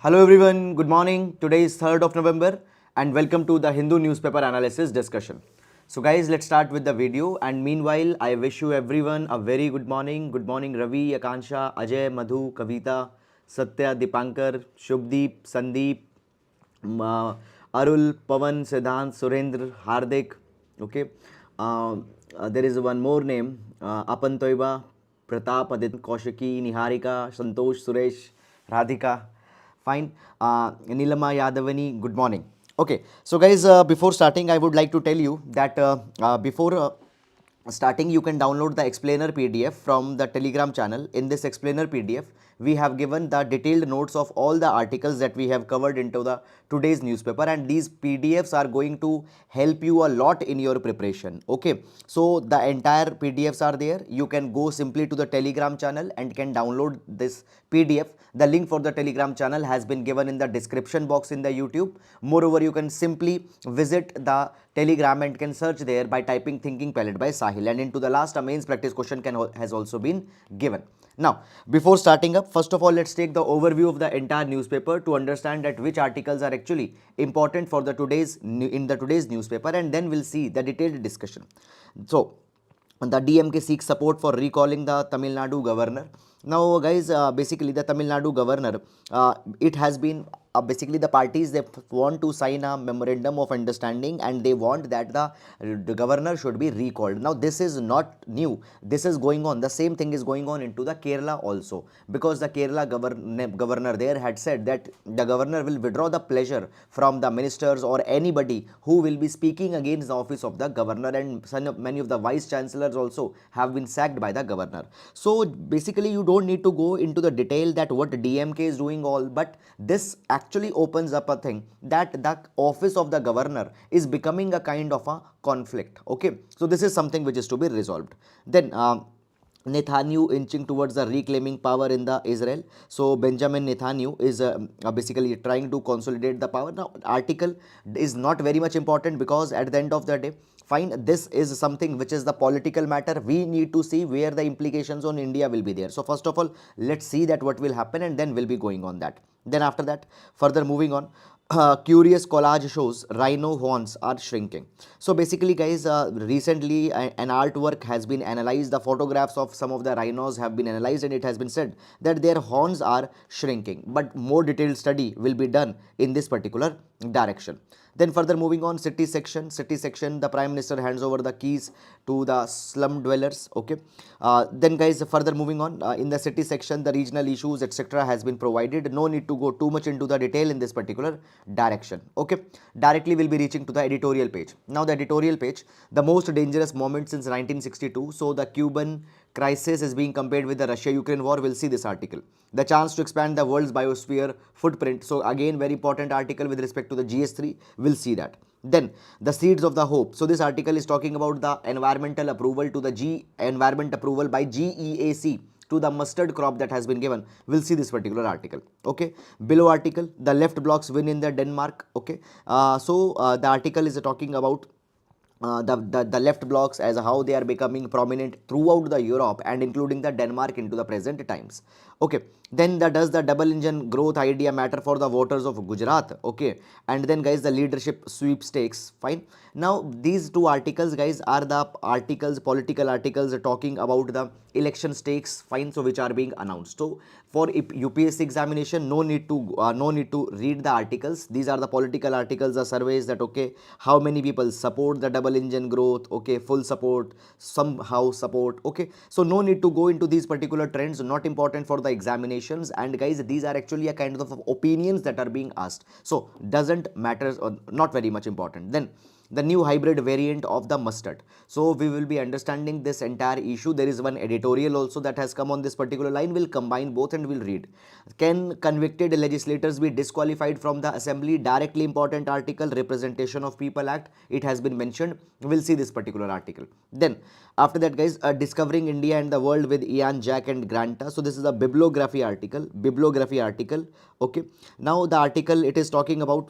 Hello everyone, good morning. Today is 3rd of November and welcome to the Hindu newspaper analysis discussion. So guys, let's start with the video and meanwhile I wish you everyone a very good morning. Good morning Ravi, Akansha, Ajay, Madhu, Kavita, Satya, Dipankar, Shubdeep, Sandeep, Arul, Pavan, Siddhant, Surendra, Hardik. Okay. There is one more name, Apan Toiba, Pratap, Adit, Kaushiki, Niharika, Santosh, Suresh, Radhika. Fine. Nilama Yadavani, good morning. Okay, so guys, before starting, I would like to tell you that before starting, you can download the explainer PDF from the Telegram channel. In this explainer PDF, we have given the detailed notes of all the articles that we have covered into the today's newspaper, and these PDFs are going to help you a lot in your preparation. Okay, so the entire PDFs are there. You can go simply to the Telegram channel and can download this PDF. The link for the Telegram channel has been given in the description box in the YouTube. Moreover, you can simply visit the Telegram and can search there by typing Thinking Palette by Sahil, and into the last a mains practice question has also been given. Now, before starting up, first of all, let's take the overview of the entire newspaper to understand that which articles are actually important for the today's newspaper, and then we'll see the detailed discussion. So, the DMK seeks support for recalling the Tamil Nadu governor. Now, guys, basically the Tamil Nadu governor, it has been basically the parties, they want to sign a memorandum of understanding and they want that the governor should be recalled. Now, this is not new. This is going on. The same thing is going on into the Kerala also, because the Kerala governor there had said that the governor will withdraw the pleasure from the ministers or anybody who will be speaking against the office of the governor, and many of the vice chancellors also have been sacked by the governor. So basically you don't need to go into the detail that what DMK is doing all, but this actually opens up a thing that the office of the governor is becoming a kind of a conflict. Okay, so this is something which is to be resolved. Then Netanyahu inching towards the reclaiming power in the Israel. So Benjamin Netanyahu is basically trying to consolidate the power. Now, article is not very much important because at the end of the day, fine, this is something which is the political matter. We need to see where the implications on India will be there. So first of all, let's see that what will happen and then we'll be going on that. Then after that, further moving on, curious collage shows rhino horns are shrinking. So basically guys, recently an artwork has been analyzed. The photographs of some of the rhinos have been analyzed and it has been said that their horns are shrinking, but more detailed study will be done in this particular direction. Then further moving on, city section, the prime minister hands over the keys to the slum dwellers. Okay, then guys, further moving on, in the city section the regional issues etc has been provided. No need to go too much into the detail in this particular direction. Okay, directly we'll be reaching to the editorial page. Now the editorial page, the most dangerous moment since 1962. So the Cuban crisis is being compared with the Russia-Ukraine war. We'll see this article. The chance to expand the world's biosphere footprint. So again, very important article with respect to the GS3. We'll see that. Then the seeds of the hope. So this article is talking about the environmental approval to the environment approval by GEAC to the mustard crop that has been given. We'll see this particular article. Okay, below article, the left blocks win in the Denmark. Okay, the article is talking about the left blocks as how they are becoming prominent throughout the Europe and including the Denmark into the present times. Okay, then does the double engine growth idea matter for the voters of Gujarat? Okay, and then guys, the leadership sweepstakes. Fine. Now these two articles guys are the articles, political articles talking about the election stakes. Fine, so which are being announced. So for UPSC examination, no need to read the articles. These are the political articles, the surveys that okay, how many people support the double engine growth. Okay, full support, somehow support. Okay, so no need to go into these particular trends, not important for the examinations. And guys, these are actually a kind of opinions that are being asked, so doesn't matter or not very much important. Then the new hybrid variant of the mustard. So we will be understanding this entire issue. There is one editorial also that has come on this particular line. We'll combine both and we'll read. Can convicted legislators be disqualified from the assembly? Directly important article, Representation of People Act. It has been mentioned. We'll see this particular article. Then after that guys, discovering India and the world with Ian, Jack and Granta. So this is a bibliography article. Okay, now the article, it is talking about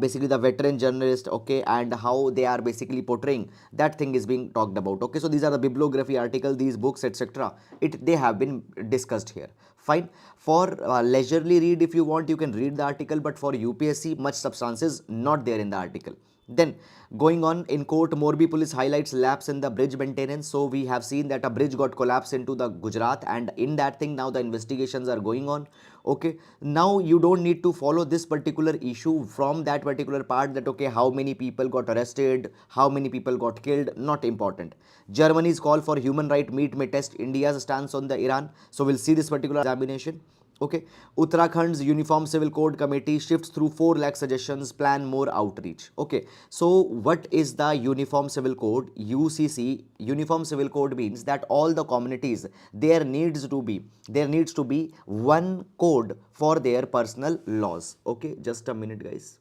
basically the veteran journalist, okay, and how they are basically portraying that thing is being talked about. Okay, so these are the bibliography article, these books etc, they have been discussed here. Fine. For leisurely read, if you want, you can read the article, but for UPSC, much substance is not there in the article. Then going on, in court, Morbi police highlights lapse in the bridge maintenance. So we have seen that a bridge got collapsed into the Gujarat, and in that thing now the investigations are going on. Okay, now you don't need to follow this particular issue from that particular part, that okay, how many people got arrested, how many people got killed, not important. Germany's call for human right meet may test India's stance on the Iran. So we'll see this particular examination. Okay, Uttarakhand's Uniform Civil Code Committee shifts through 4 lakh suggestions, plan more outreach. Okay, so what is the Uniform Civil Code? UCC, Uniform Civil Code means that all the communities, there needs to be one code for their personal laws. Okay, just a minute, guys.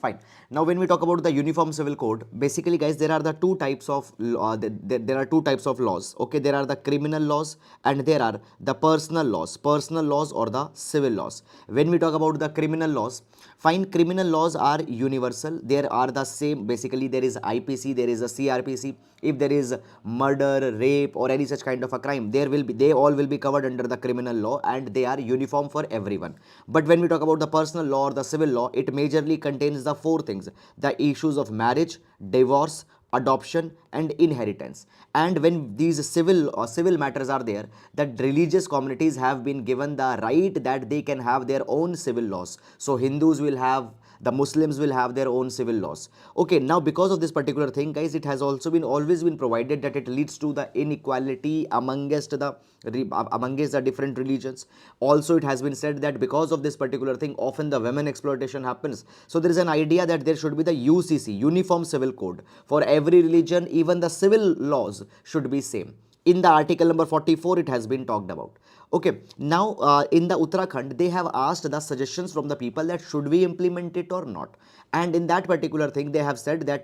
Fine. Now, when we talk about the Uniform Civil Code, basically, guys, there are the two types of there are two types of laws. Okay, there are the criminal laws and there are the personal laws or the civil laws. When we talk about the criminal laws, fine, criminal laws are universal. There are the same. Basically, there is IPC, there is a CRPC. If there is murder, rape, or any such kind of a crime, they all will be covered under the criminal law, and they are uniform for everyone. But when we talk about the personal law or the civil law, it majorly contains the four things: the issues of marriage, divorce, adoption, and inheritance. And when these civil matters are there, that religious communities have been given the right that they can have their own civil laws. So Hindus will have, the Muslims will have their own civil laws. Okay, now because of this particular thing, guys, it has also been always been provided that it leads to the inequality amongst the different religions. Also, it has been said that because of this particular thing, often the women exploitation happens. So there is an idea that there should be the UCC, Uniform Civil Code, for every religion. Even the civil laws should be same. In the article number 44, it has been talked about. Okay, now in the Uttarakhand, they have asked the suggestions from the people that should we implement it or not. And in that particular thing, they have said that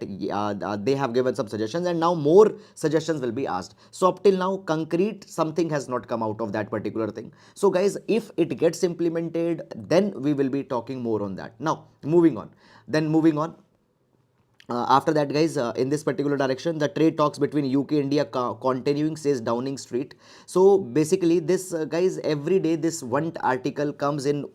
they have given some suggestions, and now more suggestions will be asked. So up till now, concrete something has not come out of that particular thing. So guys, if it gets implemented, then we will be talking more on that. Now, moving on. After that, guys, in this particular direction, the trade talks between UK India continuing, says Downing Street. So basically, this guys, every day this one article comes in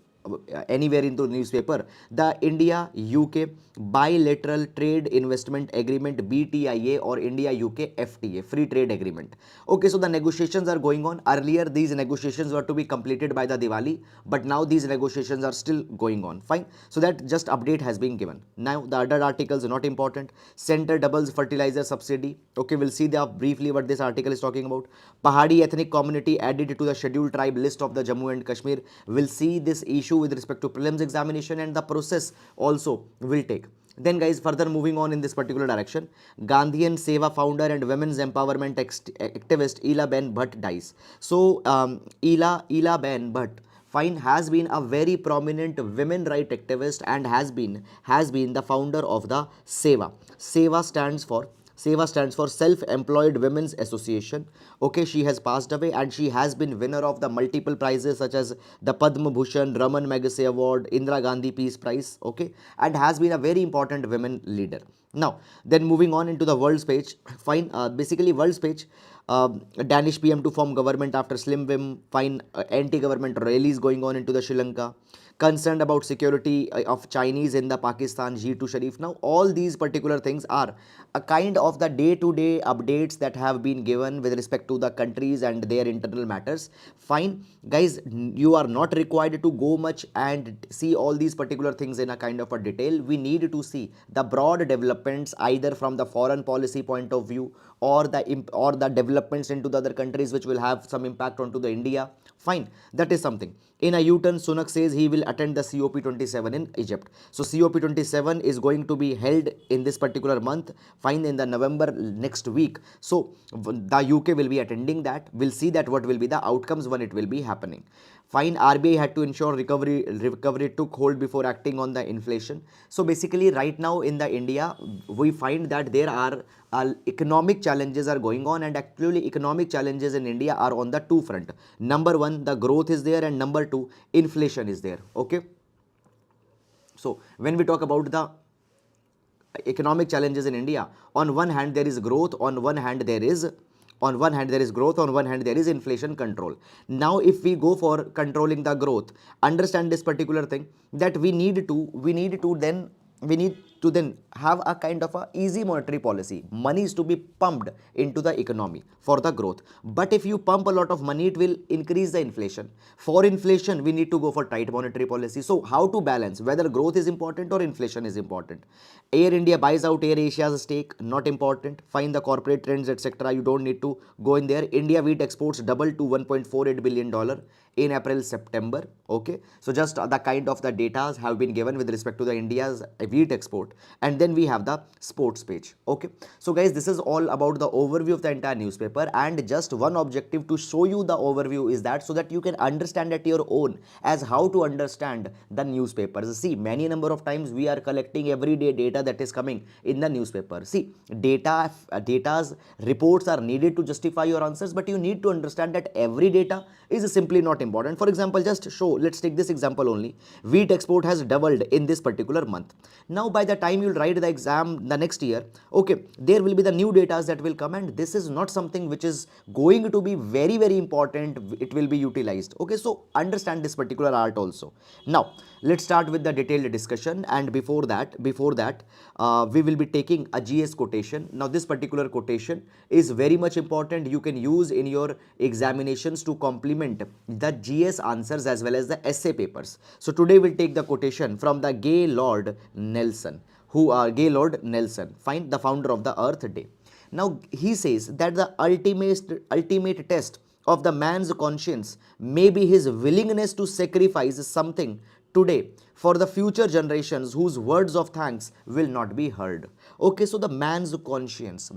anywhere into the newspaper. The India UK bilateral trade investment agreement, BTIA, or India UK FTA, free trade agreement. Okay, so the negotiations are going on. Earlier these negotiations were to be completed by the Diwali, but now these negotiations are still going on. Fine, so that just update has been given. Now the other articles are not important. Center doubles fertilizer subsidy. Okay, we'll see the briefly what this article is talking about. Pahadi ethnic community added to the scheduled tribe list of the Jammu and Kashmir. We'll see this issue with respect to prelims examination, and the process also will take. Then guys, further moving on in this particular direction, Gandhian Seva founder and women's empowerment activist Ela Ben Bhatt dies. So Ela Ben Bhatt, fine, has been a very prominent women right activist and has been the founder of the Seva. Seva stands for Self-Employed Women's Association. Okay, she has passed away, and she has been winner of the multiple prizes such as the Padma Bhushan, Raman Magsaysay Award, Indira Gandhi Peace Prize. Okay, and has been a very important women leader. Now, then moving on into the world's page. Fine, basically world's page. Danish PM to form government after Slim Vim. Fine, anti-government rallies going on into the Sri Lanka. Concerned about security of Chinese in the Pakistan G2 Sharif. Now, all these particular things are a kind of the day-to-day updates that have been given with respect to the countries and their internal matters. Fine, guys, you are not required to go much and see all these particular things in a kind of a detail. We need to see the broad developments either from the foreign policy point of view, or the developments into the other countries which will have some impact onto the India. Fine, that is something. In a U-turn, Sunak says he will attend the COP27 in Egypt. So COP27 is going to be held in this particular month, fine, in the November next week. So the UK will be attending that. We'll see that what will be the outcomes when it will be happening. Fine, RBI had to ensure recovery took hold before acting on the inflation. So basically right now in the India, we find that there are economic challenges are going on, and actually economic challenges in India are on the two front. Number one, the growth is there, and number two, inflation is there. Okay. So when we talk about the economic challenges in India, on one hand there is growth, on one hand there is growth, on one hand there is inflation control. Now if we go for controlling the growth, understand this particular thing, that we need to then have a kind of a easy monetary policy. Money is to be pumped into the economy for the growth, but if you pump a lot of money, it will increase the inflation. For inflation, we need to go for tight monetary policy. So how to balance whether growth is important or inflation is important? Air India buys out Air Asia's stake, not important. Find the corporate trends, etc. You don't need to go in there. India wheat exports doubled to $1.48 billion in April September. Okay, so just the kind of the data have been given with respect to the India's wheat export, and then we have the sports page. Okay, so guys, this is all about the overview of the entire newspaper, and just one objective to show you the overview is that so that you can understand at your own as how to understand the newspapers. See, many number of times we are collecting everyday data that is coming in the newspaper. See, data's reports are needed to justify your answers, but you need to understand that every data is simply not important. For example, just show, let's take this example only. Wheat export has doubled in this particular month. Now by the time you'll write the exam the next year, okay, there will be the new data that will come, and this is not something which is going to be very important. It will be utilized. Okay, so understand this particular art also. Now let's start with the detailed discussion, and before that we will be taking a GS quotation. Now this particular quotation is very much important. You can use in your examinations to complement the GS answers as well as the essay papers. So today we'll take the quotation from the Gaylord Nelson, Gaylord Nelson, fine, the founder of the Earth Day. Now he says that the ultimate test of the man's conscience may be his willingness to sacrifice something today for the future generations whose words of thanks will not be heard. Okay, so the man's conscience,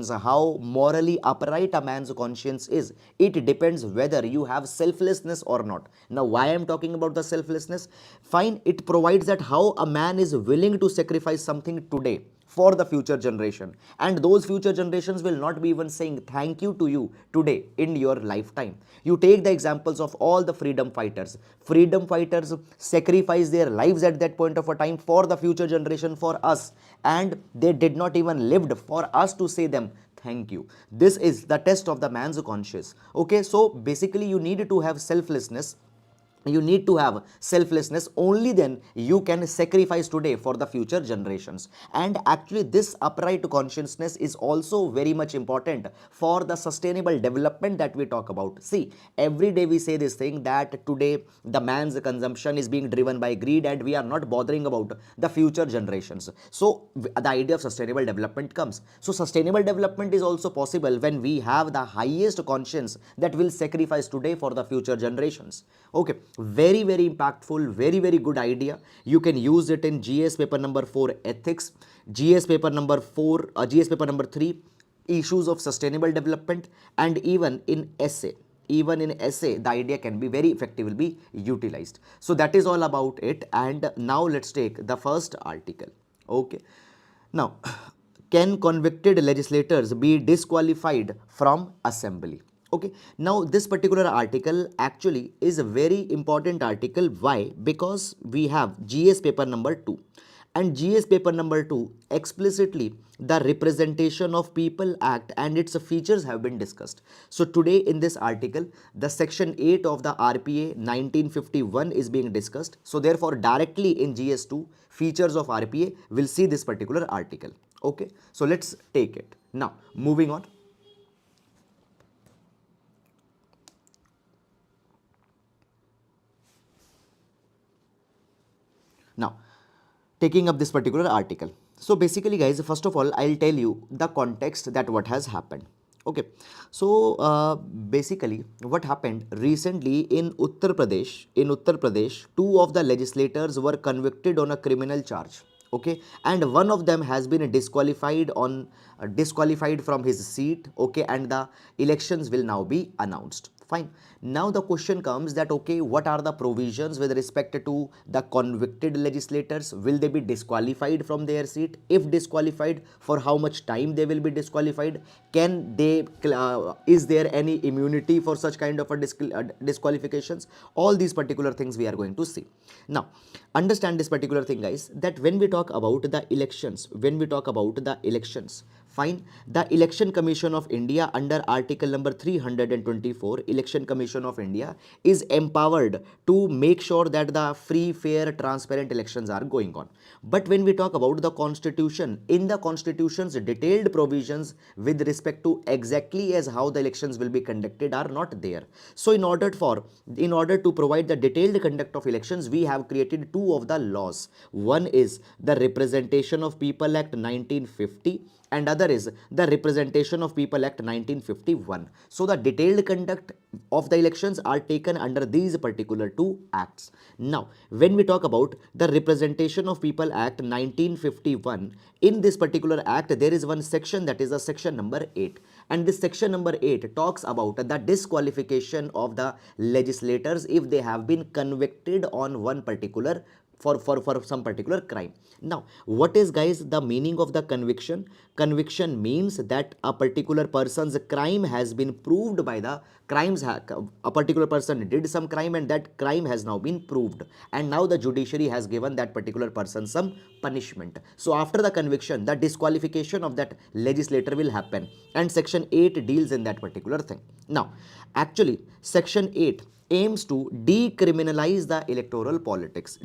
how morally upright a man's conscience is, it depends whether you have selflessness or not. Now why I am talking about the selflessness? Fine, it provides that how a man is willing to sacrifice something today for the future generation, and those future generations will not be even saying thank you to you today in your lifetime. You take the examples of all the freedom fighters sacrifice their lives at that point of a time for the future generation, for us, and they did not even lived for us to say them thank you. This is the test of the man's conscience. Okay, so basically you need to have selflessness. You need to have selflessness, only then you can sacrifice today for the future generations. And actually this upright consciousness is also very much important for the sustainable development that we talk about. See, every day we say this thing that today the man's consumption is being driven by greed, and we are not bothering about the future generations. So the idea of sustainable development comes. So sustainable development is also possible when we have the highest conscience that will sacrifice today for the future generations. Okay, very impactful, very good idea. You can use it in GS paper number 4 ethics, GS paper number 3 issues of sustainable development, and even in essay. The idea can be very effectively be utilized. So that is all about it. And now let's take the first article. Okay, now can convicted legislators be disqualified from assembly? Okay, now this particular article actually is a very important article. Why? Because we have GS paper number 2, and GS paper number 2 explicitly the Representation of People Act and its features have been discussed. So today in this article the section 8 of the RPA 1951 is being discussed. So therefore directly in GS2 features of RPA we'll see this particular article. Okay, so let's take it. Now moving on. Now, taking up this particular article. So basically guys, first of all, I'll tell you the context that what has happened. Okay, so basically what happened recently in Uttar Pradesh, two of the legislators were convicted on a criminal charge. Okay, and one of them has been disqualified from his seat. Okay, and the elections will now be announced. Fine. Now the question comes that, okay, what are the provisions with respect to the convicted legislators? Will they be disqualified from their seat? If disqualified, for how much time they will be disqualified? Can they is there any immunity for such kind of a disqualifications? All these particular things we are going to see. Now understand this particular thing, guys, that when we talk about the elections, fine, the Election Commission of India under Article number 324, Election Commission of India is empowered to make sure that the free, fair, transparent elections are going on. But when we talk about the constitution, in the constitution's detailed provisions with respect to exactly as how the elections will be conducted are not there. So in order to provide the detailed conduct of elections, we have created two of the laws. One is the Representation of People Act 1950 and other is the Representation of People Act 1951. So the detailed conduct of the elections are taken under these particular two acts. Now, when we talk about the Representation of People Act 1951, in this particular act there is one section, that is the section number 8, and this section number 8 talks about the disqualification of the legislators if they have been convicted on one particular for some particular crime. Now, what is, guys, the meaning of the conviction? Conviction means that a particular person's crime has been proved by the a particular person did some crime and that crime has now been proved, and now the judiciary has given that particular person some punishment. So after the conviction, the disqualification of that legislator will happen, and section 8 deals in that particular thing. Now, actually section 8 aims to decriminalize the electoral politics.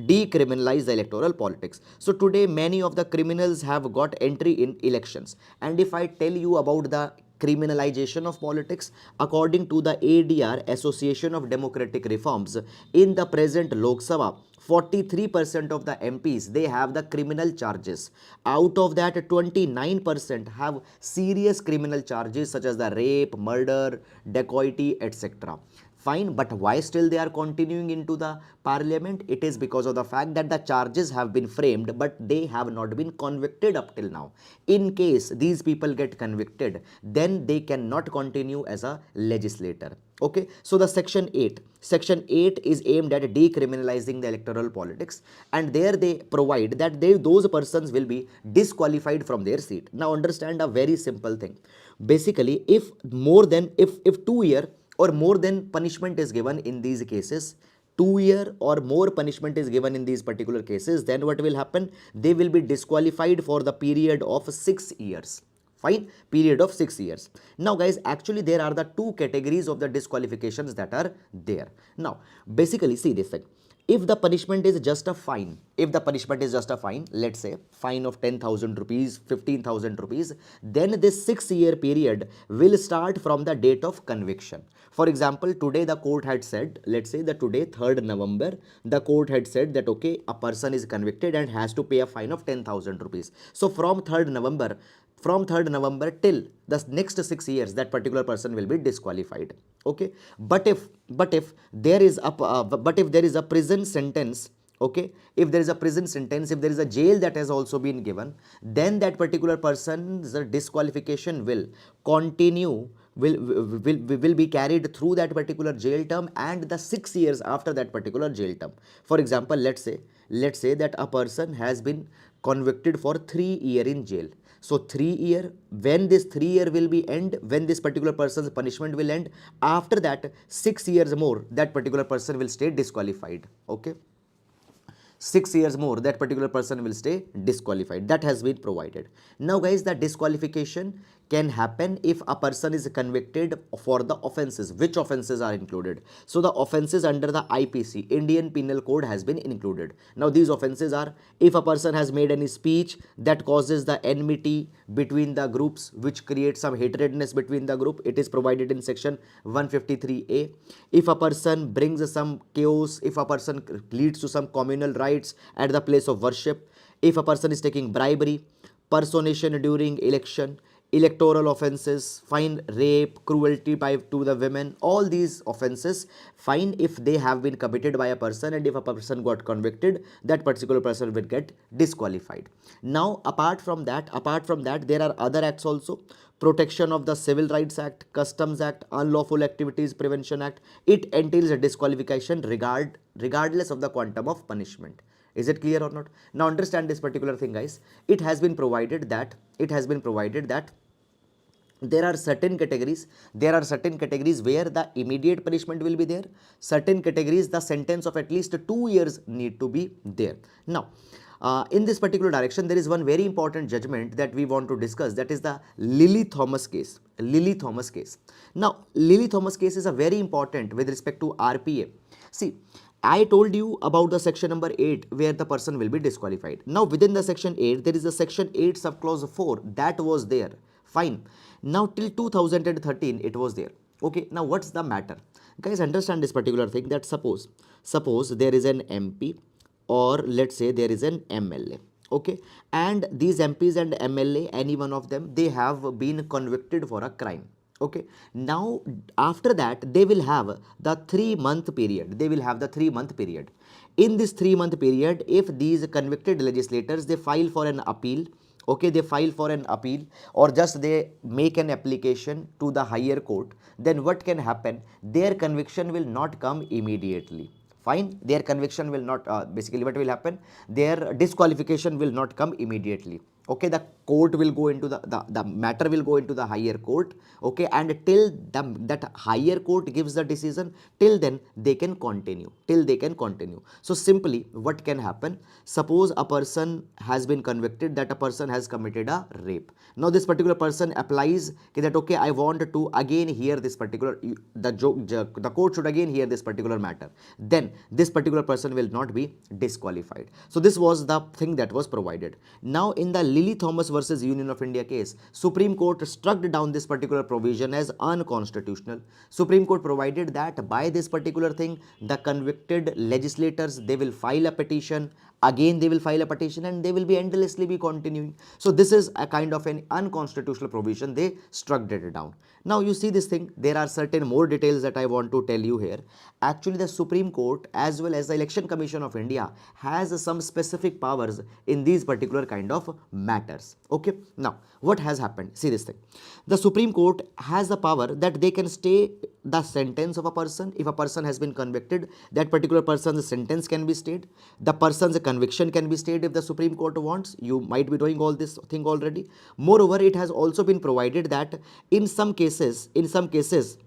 So today many of the criminals have got entry in elections, and if I tell you about the criminalization of politics, according to the ADR, Association of Democratic Reforms, in the present Lok Sabha, 43% of the MPs, they have the criminal charges. Out of that, 29% have serious criminal charges such as the rape, murder, dacoity, etc. Fine, but why still they are continuing into the parliament? It is because of the fact that the charges have been framed but they have not been convicted up till now. In case these people get convicted, then they cannot continue as a legislator. Okay, so the section 8 is aimed at decriminalizing the electoral politics, and there they provide that those persons will be disqualified from their seat. Now understand a very simple thing. Basically, if 2 year or more than punishment is given in these cases, 2 year or more punishment is given in these particular cases, then what will happen? They will be disqualified for the period of 6 years. Fine, period of 6 years. Now guys, actually there are the two categories of the disqualifications that are there. Now basically see this thing. If the punishment is just a fine, let's say fine of 10,000 rupees, 15,000 rupees, then this 6-year period will start from the date of conviction. For example, today the court had said, let's say that today 3rd November, the court had said that okay, a person is convicted and has to pay a fine of 10,000 rupees. So from 3rd November till the next 6 years, that particular person will be disqualified. Okay, but if there is a prison sentence, okay, if there is a jail that has also been given, then that particular person's disqualification will continue, will be carried through that particular jail term and the 6 years after that particular jail term. For example, let's say that a person has been convicted for 3 years in jail. So 3 year, when this 3 year will be end, when this particular person's punishment will end, after that 6 years more, that particular person will stay disqualified. Okay, 6 years more, that particular person will stay disqualified. That has been provided. Now guys, the disqualification can happen if a person is convicted for the offenses. Which offenses are included? So the offenses under the IPC, Indian Penal Code, has been included. Now these offenses are: if a person has made any speech that causes the enmity between the groups, which creates some hatredness between the group, it is provided in section 153A. If a person brings some chaos, if a person leads to some communal riots at the place of worship, if a person is taking bribery, personation during election, electoral offenses, fine, rape, cruelty to the women, all these offenses, fine, if they have been committed by a person, and if a person got convicted, that particular person will get disqualified. Now apart from that there are other acts also. Protection of the Civil Rights Act, Customs Act, Unlawful Activities Prevention Act, it entails a disqualification regardless of the quantum of punishment. Is it clear or not? Now understand this particular thing, guys. It has been provided that there are certain categories where the immediate punishment will be there. Certain categories, the sentence of at least 2 years need to be there. Now in this particular direction, there is one very important judgment that we want to discuss, that is the Lily Thomas case. Now Lily Thomas case is a very important with respect to RPA. See, I told you about the section number 8 where the person will be disqualified. Now within the section 8 there is a section 8 subclause 4 that was there. Fine. Now till 2013 it was there. Okay, now what's the matter? Guys, understand this particular thing, that suppose there is an MP, or let's say there is an MLA. Okay, and these MPs and MLA, any one of them, they have been convicted for a crime. Okay, now after that they will have the 3-month period. In this 3-month period, if these convicted legislators, they file for an appeal, okay, they file for an appeal, or just they make an application to the higher court, then what can happen? Their conviction will not come immediately. Fine, their conviction will not, basically what will happen? Their disqualification will not come immediately. Okay, the court will go into the matter will go into the higher court. Okay, and till that higher court gives the decision, till then they can continue. So simply what can happen? Suppose a person has been convicted that a person has committed a rape. Now this particular person applies that, okay, I want to again hear this particular, the court should again hear this particular matter. Then this particular person will not be disqualified. So this was the thing that was provided. Now in the Lily Thomas versus Union of India case, Supreme Court struck down this particular provision as unconstitutional. Supreme Court provided that by this particular thing, the convicted legislators, they will file a petition, again they will file a petition, and they will be endlessly be continuing. So this is a kind of an unconstitutional provision, they struck it down. Now you see this thing, there are certain more details that I want to tell you here. Actually the Supreme Court as well as the Election Commission of India has some specific powers in these particular kind of matters. Okay, now what has happened? See this thing, the Supreme Court has the power that they can stay the sentence of a person. If a person has been convicted, that particular person's sentence can be stayed, the person's conviction can be stayed if the Supreme Court wants. You might be doing all this thing already. Moreover, it has also been provided that in some cases,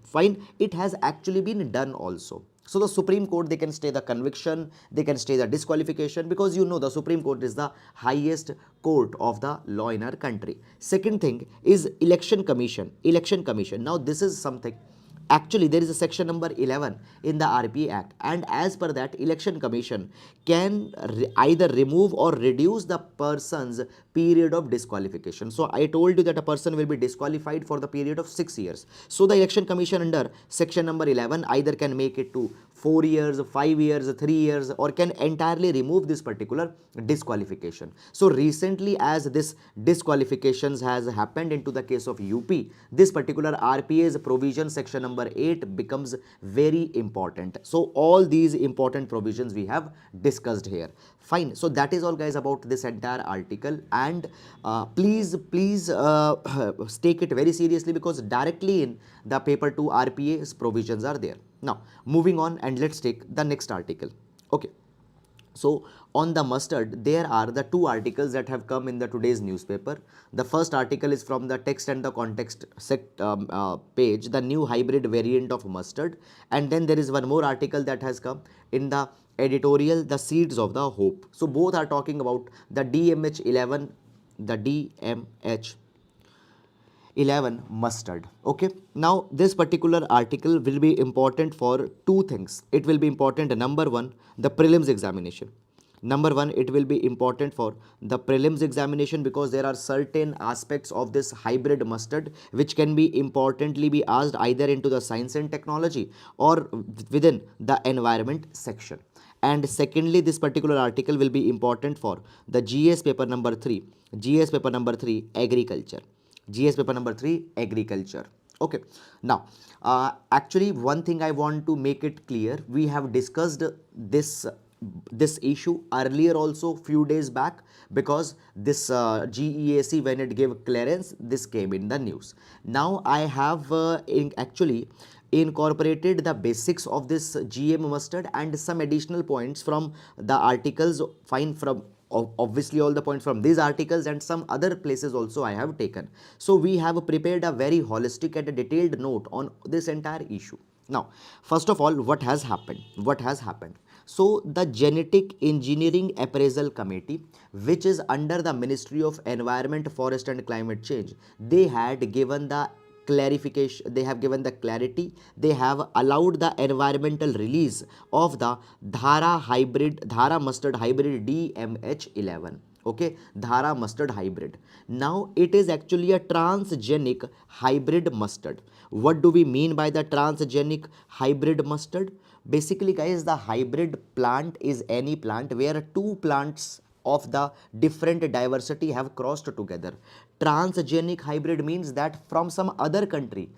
fine, it has actually been done also. So the Supreme Court, they can stay the conviction, they can stay the disqualification, because you know the Supreme Court is the highest court of the law in our country. Second thing is Election Commission. Now this is something, actually there is a section number 11 in the RPA Act, and as per that, Election Commission can either remove or reduce the person's period of disqualification. So I told you that a person will be disqualified for the period of 6 years. So the Election Commission under section number 11 either can make it to 4 years, 5 years, 3 years, or can entirely remove this particular disqualification. So recently, as this disqualifications has happened into the case of UP, this particular RPA's provision section number 8 becomes very important. So all these important provisions we have discussed here. Fine. So that is all, guys, about this entire article, and please take it very seriously, because directly in the paper 2 RPA's provisions are there. Now moving on, and let's take the next article. Okay, so on the mustard, there are the 2 articles that have come in the today's newspaper. The first article is from the text and the context page, the new hybrid variant of mustard, and then there is one more article that has come in the editorial, the seeds of the hope. So both are talking about the DMH11 mustard. Okay, now this particular article will be important for 2 things. It will be important, number 1, the prelims examination. It will be important for the prelims examination, because there are certain aspects of this hybrid mustard which can be importantly be asked either into the science and technology or within the environment section. And secondly, this particular article will be important for the GS paper number 3, agriculture. GS paper number 3, agriculture. Okay. Now, actually, one thing I want to make it clear, we have discussed this issue earlier also few days back, because this GEAC, when it gave clearance, this came in the news. Now I have actually incorporated the basics of this GM mustard and some additional points from the articles, fine, from obviously all the points from these articles and some other places also I have taken. So we have prepared a very holistic and a detailed note on this entire issue. Now, first of all, what has happened? What has happened? So the Genetic Engineering Appraisal Committee, which is under the Ministry of Environment, Forest and Climate Change, they had given the clarification, they have given the clarity, they have allowed the environmental release of the Dhara mustard hybrid DMH11. Okay, Dhara mustard hybrid. Now it is actually a transgenic hybrid mustard. What do we mean by the transgenic hybrid mustard? Basically, guys, the hybrid plant is any plant where two plants of the different diversity have crossed together. Transgenic hybrid means that from some other country,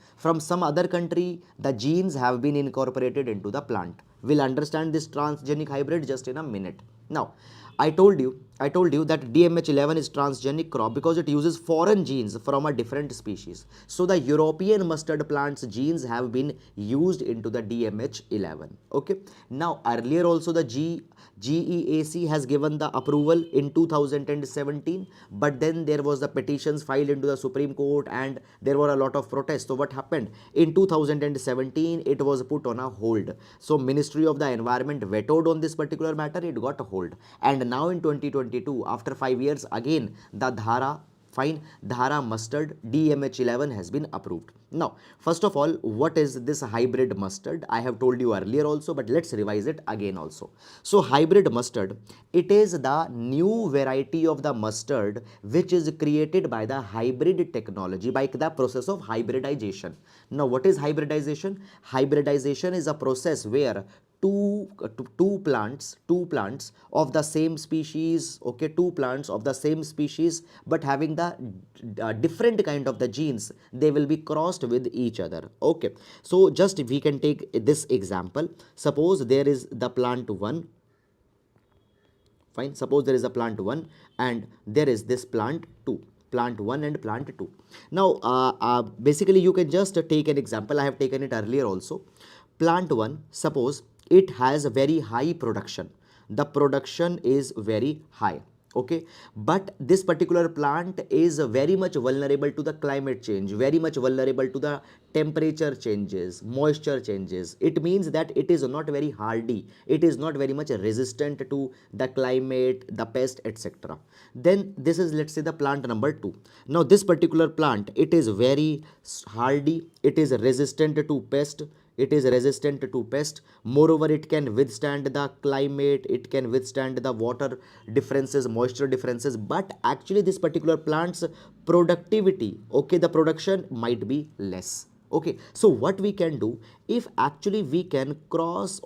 the genes have been incorporated into the plant. We'll understand this transgenic hybrid just in a minute. Now, I told you that DMH11 is transgenic crop because it uses foreign genes from a different species. So the European mustard plant's genes have been used into the DMH11. Okay. Now earlier also the GEAC has given the approval in 2017, but then there was the petitions filed into the Supreme Court and there were a lot of protests. So what happened? In 2017, it was put on a hold. So Ministry of the Environment vetoed on this particular matter, it got a hold. And now in 2022, after 5 years, again the Dhara mustard DMH11 has been approved. Now, first of all, what is this hybrid mustard? I have told you earlier also, but let's revise it again also. So hybrid mustard, it is the new variety of the mustard which is created by the hybrid technology, by the process of hybridization. Now, what is hybridization? Hybridization is a process where two plants of the same species, okay, two plants of the same species but having the different kind of the genes, they will be crossed with each other. Okay, so just we can take this example. Suppose there is the plant 1, fine, suppose there is a plant 1 and there is this plant 2, plant 1 and plant 2. Now basically you can just take an example, I have taken it earlier also. Plant 1, suppose it has a very high production, the production is very high, okay, but this particular plant is very much vulnerable to the climate change, very much vulnerable to the temperature changes, moisture changes. It means that it is not very hardy, it is not very much resistant to the climate, the pest, etc. Then this is, let's say, the plant number 2. Now this particular plant, it is very hardy, it is resistant to pest, moreover it can withstand the climate, it can withstand the water differences, moisture differences, but actually this particular plant's productivity, okay, the production might be less. Okay, so what we can do, if actually we can cross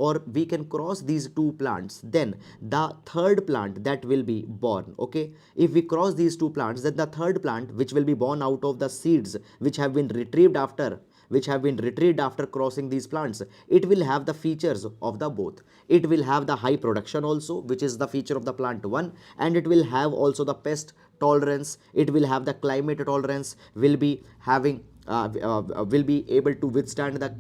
these two plants, then the third plant that will be born, okay, if we cross these two plants, then the third plant which will be born out of the seeds which have been retrieved after crossing these plants, it will have the features of the both. It will have the high production also, which is the feature of the plant 1, and it will have also the pest tolerance, it will have the climate tolerance, will be having will be able to withstand the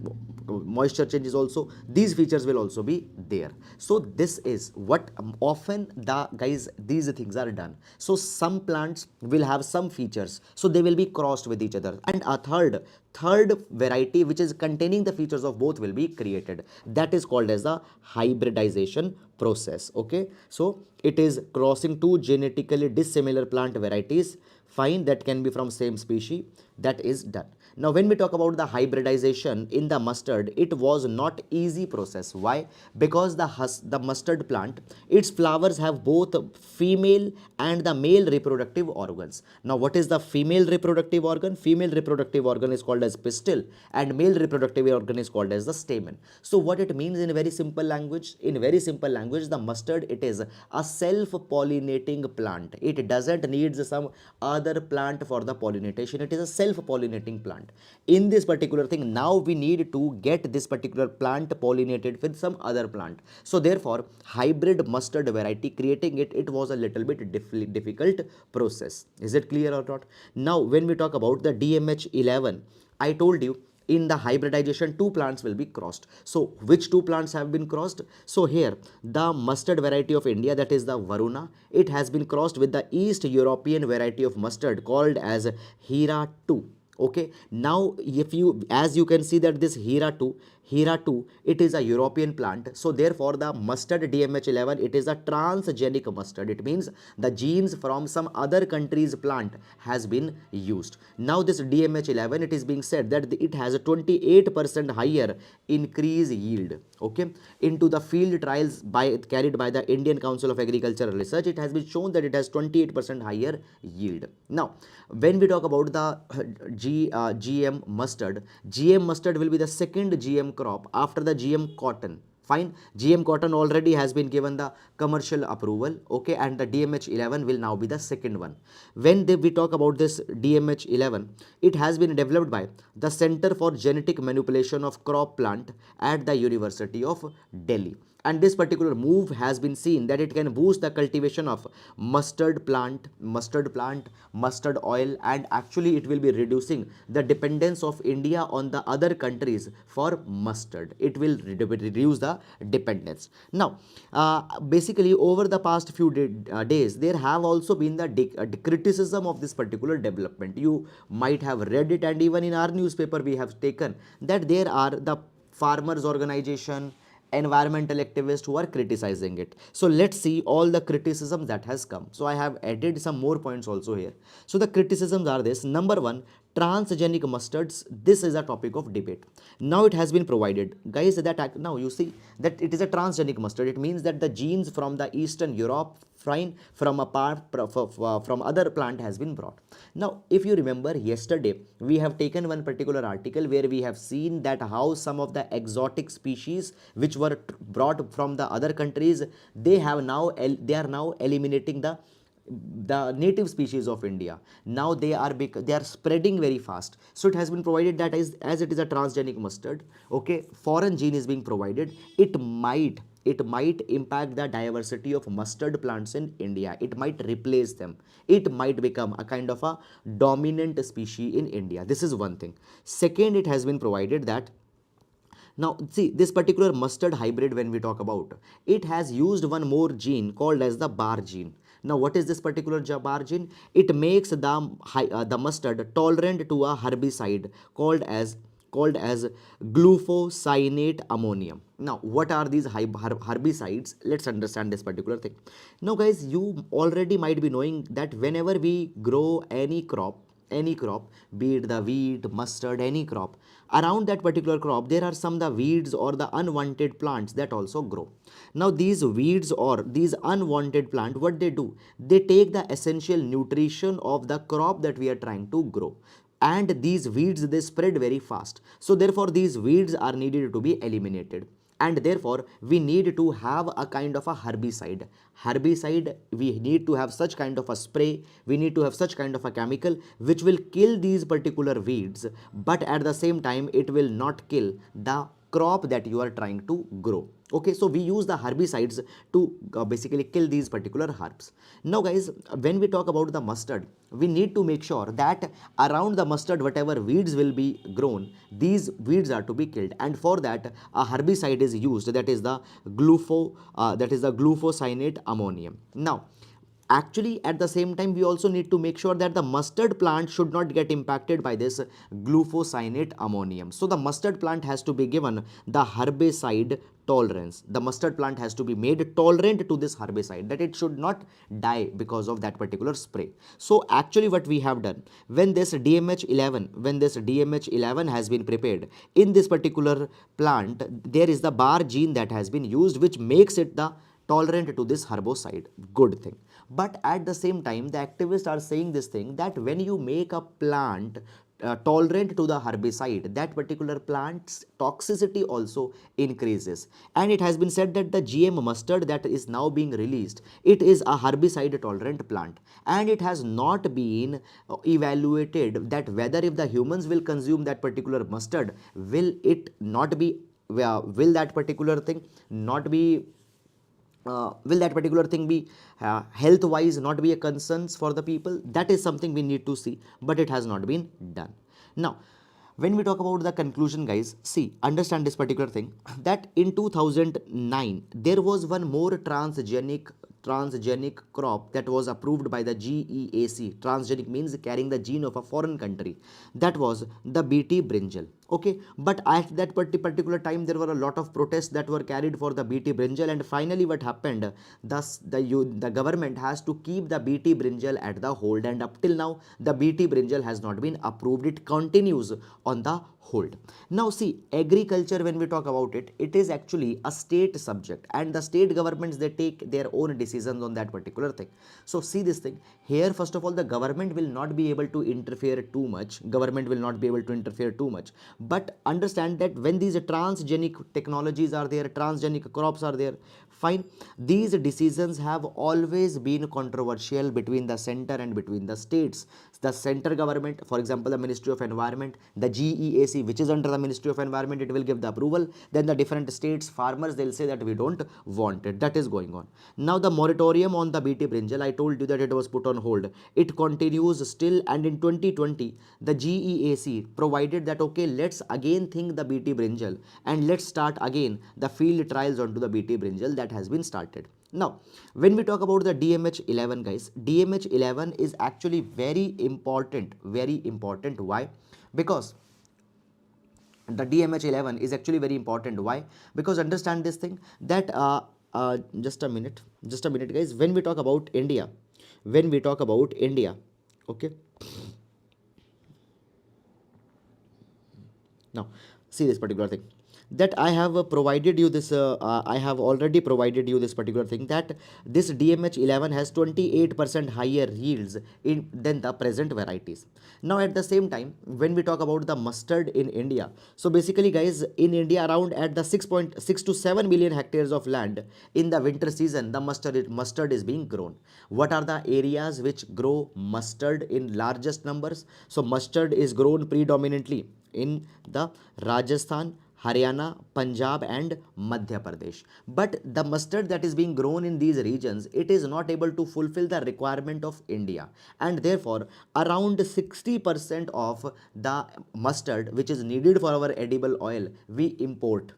moisture changes also. These features will also be there. So this is what often the guys, these things are done. So some plants will have some features, so they will be crossed with each other, and a third variety which is containing the features of both will be created. That is called as the hybridization process. Okay, so it is crossing two genetically dissimilar plant varieties, fine, that can be from same species, that is done. Now when we talk about the hybridization in the mustard, it was not easy process. Why? Because the mustard plant, its flowers have both female and the male reproductive organs. Now what is the female reproductive organ? Female reproductive organ is called as pistil and male reproductive organ is called as the stamen. So what it means in very simple language? In very simple language, the mustard, it is a self-pollinating plant. It doesn't need some other plant for the pollination. It is a self-pollinating plant. In this particular thing, now we need to get this particular plant pollinated with some other plant. So therefore, hybrid mustard variety, creating it was a little bit difficult process. Is it clear or not? Now when we talk about the DMH11, I told you in the hybridization two plants will be crossed. So which two plants have been crossed? So here the mustard variety of India, that is the Varuna, it has been crossed with the East European variety of mustard called as Hera 2. Okay, now if you, as you can see that this Hera 2, it is a European plant. So therefore the mustard DMH11, it is a transgenic mustard. It means the genes from some other country's plant has been used. Now this DMH11, it is being said that it has a 28% higher increase yield. Okay, into the field trials carried by the Indian Council of Agricultural Research, it has been shown that it has 28% higher yield. Now when we talk about the GM mustard, GM mustard will be the second GM crop after the GM cotton. Fine, GM cotton already has been given the commercial approval, okay, and the DMH11 will now be the second one. When we talk about this DMH11, it has been developed by the Center for Genetic Manipulation of Crop Plant at the University of Delhi. And this particular move has been seen that it can boost the cultivation of mustard plant, mustard oil, and actually it will be reducing the dependence of India on the other countries for mustard. It will reduce the dependence. Now, basically over the past few days, there have also been the criticism of this particular development. You might have read it, and even in our newspaper we have taken that there are the farmers organization, environmental activists who are criticizing it. So let's see all the criticisms that has come. So I have added some more points also here. So the criticisms are this. Number one, transgenic mustards. This is a topic of debate. Now it has been provided, guys, that now you see that it is a transgenic mustard. It means that the genes from the Eastern Europe, from a part from other plant has been brought. Now if you remember, yesterday we have taken one particular article where we have seen that how some of the exotic species which were brought from the other countries, they are now eliminating the native species of India. Now they are spreading very fast. So it has been provided that as it is a transgenic mustard, okay, foreign gene is being provided. It might impact the diversity of mustard plants in India. It might replace them. It might become a kind of a dominant species in India. This is one thing. Second, it has been provided that now see this particular mustard hybrid, when we talk about, it has used one more gene called as the bar gene. Now what is this particular bar gene? It makes the mustard tolerant to a herbicide called as glufosinate ammonium. Now what are these herbicides? Let's understand this particular thing. Now guys, you already might be knowing that whenever we grow any crop, be it the wheat, mustard, any crop, around that particular crop there are some the weeds or the unwanted plants that also grow. Now these weeds or these unwanted plant, what they do, they take the essential nutrition of the crop that we are trying to grow, and these weeds, they spread very fast. So therefore these weeds are needed to be eliminated, and therefore we need to have a kind of a herbicide. We need to have such kind of a spray, we need to have such kind of a chemical which will kill these particular weeds, but at the same time it will not kill the crop that you are trying to grow. Okay, so we use the herbicides to basically kill these particular herbs. Now guys, when we talk about the mustard, we need to make sure that around the mustard whatever weeds will be grown, these weeds are to be killed, and for that a herbicide is used, that is the glufosinate ammonium. Now actually at the same time we also need to make sure that the mustard plant should not get impacted by this glufosinate ammonium. So the mustard plant has to be given the herbicide tolerance. The mustard plant has to be made tolerant to this herbicide, that it should not die because of that particular spray. So actually what we have done, when this DMH11 has been prepared, in this particular plant there is the bar gene that has been used, which makes it the tolerant to this herbicide. Good thing. But at the same time, the activists are saying this thing, that when you make a plant tolerant to the herbicide, that particular plant's toxicity also increases. And it has been said that the GM mustard that is now being released, it is a herbicide tolerant plant, and it has not been evaluated that whether if the humans will consume that particular mustard, will it not be will that particular thing not be will that particular thing be health wise not be a concern for the people. That is something we need to see, but it has not been done. Now when we talk about the conclusion, guys, see, understand this particular thing, that in 2009 there was one more transgenic crop that was approved by the GEAC. Transgenic means carrying the gene of a foreign country. That was the BT brinjal. Okay, but at that particular time there were a lot of protests that were carried for the BT brinjal, and finally what happened, thus the government has to keep the BT brinjal at the hold, and up till now the BT brinjal has not been approved. It continues on the hold. Now see, agriculture, when we talk about it, it is actually a state subject, and the state governments, they take their own decisions on that particular thing. So see this thing here, first of all, the government will not be able to interfere too much. But understand that when these transgenic technologies are there, transgenic crops are there, fine, these decisions have always been controversial between the center and between the states. The center government, for example the Ministry of Environment, the GEAC, which is under the Ministry of Environment, it will give the approval. Then the different states farmers, they'll say that we don't want it. That is going on. Now the moratorium on the BT brinjal, I told you that it was put on hold. It continues still, and in 2020 the GEAC provided that okay, let's again think the BT brinjal, and let's start again the field trials onto the BT brinjal. That has been started. Now when we talk about the DMH11, guys, DMH11 is actually very important. Why? Because the DMH11 is actually very important. Why? Because understand this thing, that just a minute guys, when we talk about India, okay, now see this particular thing, that I have provided you this, I have already provided you this particular thing, that this DMH11 has 28% higher yields than the present varieties. Now at the same time, when we talk about the mustard in India, so basically guys, in India around at the 6.6 to 7 million hectares of land, in the winter season the mustard is being grown. What are the areas which grow mustard in largest numbers? So mustard is grown predominantly in the Rajasthan, Haryana, Punjab and Madhya Pradesh. But the mustard that is being grown in these regions, it is not able to fulfill the requirement of India, and therefore around 60% of the mustard which is needed for our edible oil, we import.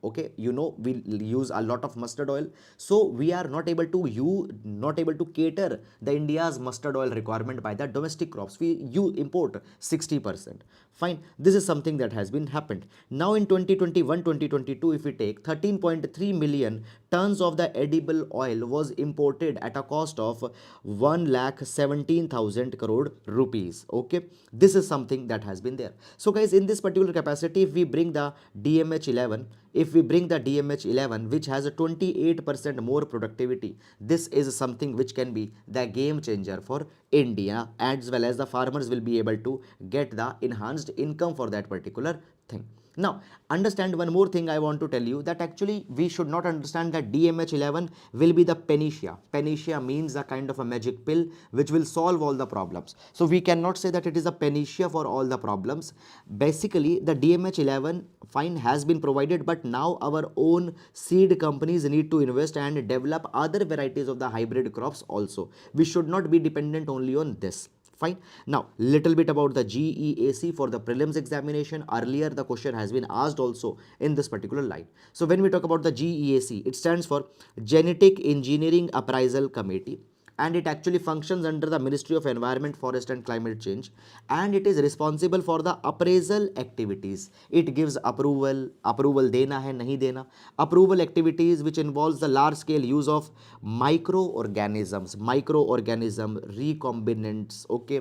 Okay, you know, we use a lot of mustard oil, so we are not able to cater the India's mustard oil requirement by the domestic crops. You import 60%. Fine, this is something that has been happened. Now in 2021-2022, if we take 13.3 million tons of the edible oil was imported at a cost of 1,17,000 crore rupees. Okay, this is something that has been there. So guys, in this particular capacity, if we bring the DMH11, which has a 28% more productivity, this is something which can be the game changer for India, as well as the farmers will be able to get the enhanced income for that particular thing. Now understand one more thing I want to tell you, that actually we should not understand that DMH11 will be the panacea. Panacea means a kind of a magic pill which will solve all the problems. So we cannot say that it is a panacea for all the problems. Basically the DMH11 fine has been provided, but now our own seed companies need to invest and develop other varieties of the hybrid crops also. We should not be dependent only on this. Fine. Now little bit about the GEAC for the prelims examination. Earlier the question has been asked also in this particular line. So when we talk about the GEAC, it stands for Genetic Engineering Appraisal Committee, and it actually functions under the Ministry of Environment, Forest and Climate Change, and it is responsible for the appraisal activities. It gives approval dena hai nahi dena, approval activities which involves the large scale use of microorganisms, recombinants, okay,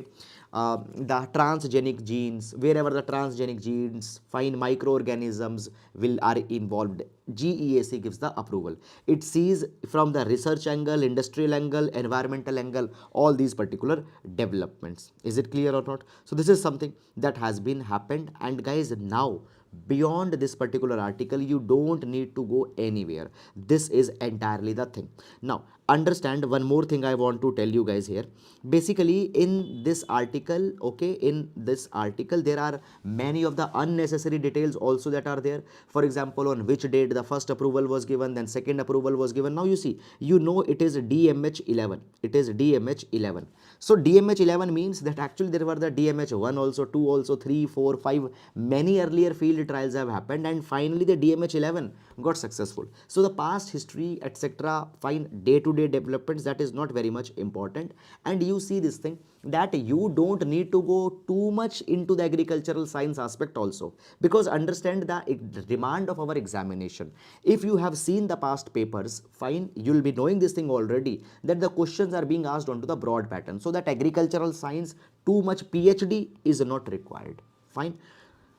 the transgenic genes, wherever the transgenic genes, fine microorganisms will are involved, GEAC gives the approval. It sees from the research angle, industrial angle, environmental angle, all these particular developments. Is it clear or not? So this is something that has been happened, and guys, now beyond this particular article you don't need to go anywhere. This is entirely the thing. Now understand one more thing I want to tell you guys here. Basically in this article, okay, in this article there are many of the unnecessary details also that are there. For example, on which date the first approval was given, then second approval was given. Now you see, you know, it is DMH11, it is DMH11. So DMH11 means that actually there were the DMH1 also, 2 also, 3, 4, 5, many earlier field trials have happened, and finally the DMH11 got successful. So the past history, etc., fine, day-to-day developments, that is not very much important. And you see this thing that you don't need to go too much into the agricultural science aspect also, because understand the demand of our examination. If you have seen the past papers, fine, you will be knowing this thing already, that the questions are being asked onto the broad pattern, so that agricultural science too much PhD is not required. Fine.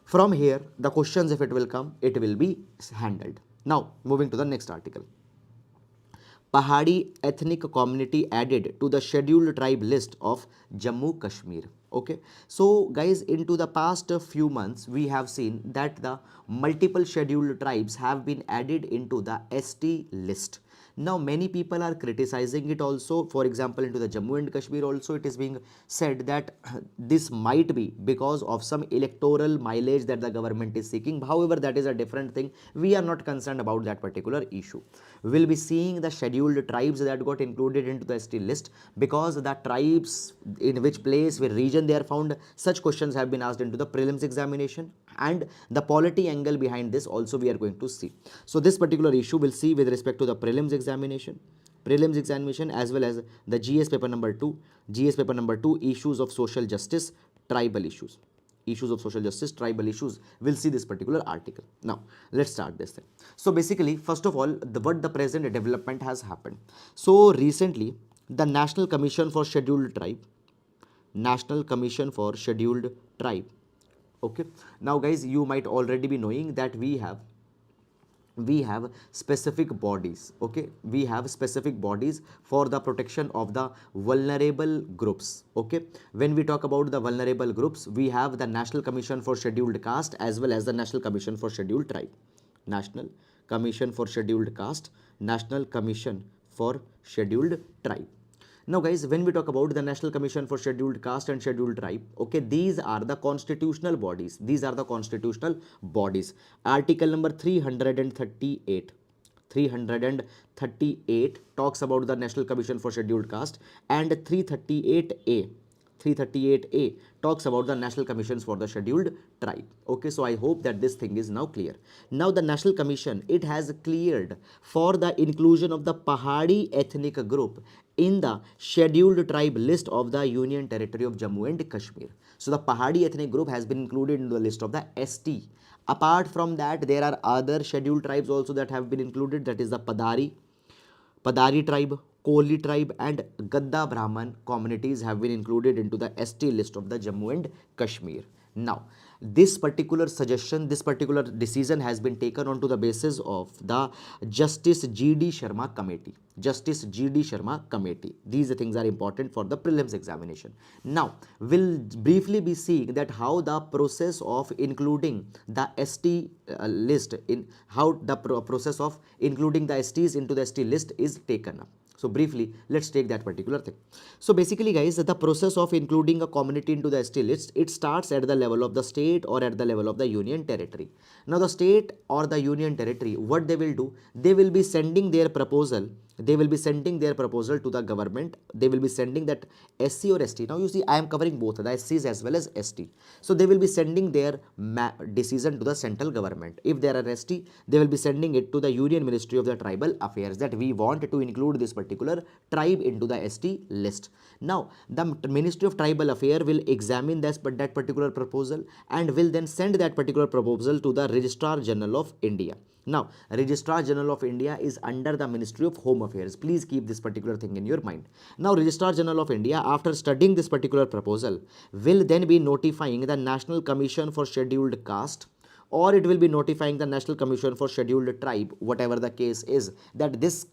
From here the questions, if it will come, it will be handled. Now moving to the next article. Pahadi ethnic community added to the scheduled tribe list of Jammu Kashmir. Okay, so guys, into the past few months we have seen that the multiple scheduled tribes have been added into the ST list. Now many people are criticizing it also. For example, into the Jammu and Kashmir also it is being said that this might be because of some electoral mileage that the government is seeking. However, that is a different thing. We are not concerned about that particular issue. We will be seeing the scheduled tribes that got included into the ST list, because the tribes, in which place, where region they are found, such questions have been asked into the prelims examination, and the polity angle behind this also we are going to see. So this particular issue we'll see with respect to the prelims examination as well as the GS paper number 2 issues of social justice, tribal issues. Tribal issues, we'll see this particular article. Now let's start this thing. So basically, first of all, what the present development has happened. So recently the National Commission for Scheduled Tribe, okay, now guys, you might already be knowing that we have specific bodies, okay, we have specific bodies for the protection of the vulnerable groups. Okay, when we talk about the vulnerable groups, we have the National Commission for Scheduled Caste as well as the National Commission for Scheduled Tribe. National Commission for Scheduled Caste, National Commission for Scheduled Tribe. Now guys, when we talk about the National Commission for Scheduled Caste and Scheduled Tribe, okay, these are the constitutional bodies. Article number 338 talks about the National Commission for Scheduled Caste, and 338A talks about the National Commissions for the Scheduled Tribe. Okay, so I hope that this thing is now clear. Now the National Commission, it has cleared for the inclusion of the Pahadi ethnic group in the Scheduled Tribe list of the Union Territory of Jammu and Kashmir. So the Pahadi ethnic group has been included in the list of the ST. Apart from that, there are other scheduled tribes also that have been included, that is the Padari tribe, Koli tribe and Gadda Brahman communities have been included into the ST list of the Jammu and Kashmir. Now, this particular suggestion, this particular decision has been taken on to the basis of the Justice G.D. Sharma Committee. These things are important for the prelims examination. Now, we'll briefly be seeing that how the process of including the ST list, in how the process of including the STs into the ST list is taken up. So briefly, let's take that particular thing. So basically guys, the process of including a community into the ST list, it starts at the level of the state or at the level of the union territory. Now the state or the union territory, what they will do, they will be sending their proposal they will be sending their proposal to the government. They will be sending that SC or ST. Now you see I am covering both the SCs as well as ST. So they will be sending their decision to the central government. If they are ST, they will be sending it to the Union Ministry of the Tribal Affairs that we want to include this particular tribe into the ST list. Now the Ministry of Tribal Affairs will examine that particular proposal and will then send that particular proposal to the Registrar General of India. Now, Registrar General of India is under the Ministry of Home Affairs. Please keep this particular thing in your mind. Now, Registrar General of India, after studying this particular proposal, will then be notifying the National Commission for Scheduled Caste, or it will be notifying the National Commission for Scheduled Tribe, whatever the case is, that this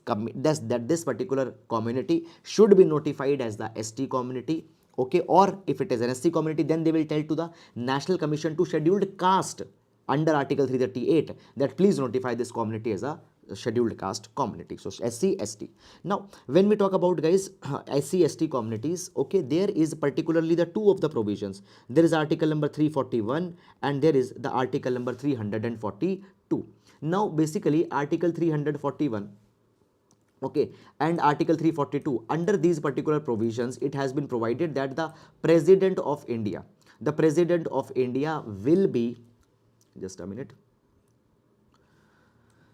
particular community should be notified as the ST community. Okay, or if it is an SC community, then they will tell to the National Commission to Scheduled Caste under Article 338 that please notify this community as a scheduled caste community. So SC, ST. Now, when we talk about guys SC, ST communities, okay, there is particularly the two of the provisions. There is article number 341 and there is the article number 342. Now, basically article 341, okay, and article 342, under these particular provisions, it has been provided that the President of India will be, just a minute.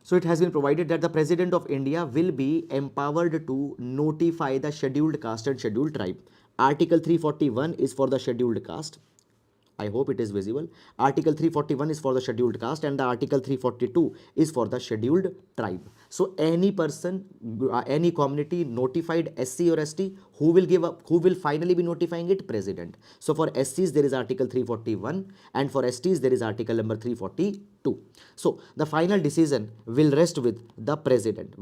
So it has been provided that the President of India will be empowered to notify the scheduled caste and scheduled tribe. Article 341 is for the scheduled caste. I hope it is visible. Article 341 is for the scheduled caste and the Article 342 is for the scheduled tribe. So any person, any community notified SC or ST, who will finally be notifying it? President. So for SCs there is Article 341 and for STs there is Article number 342. So the final decision will rest with the President,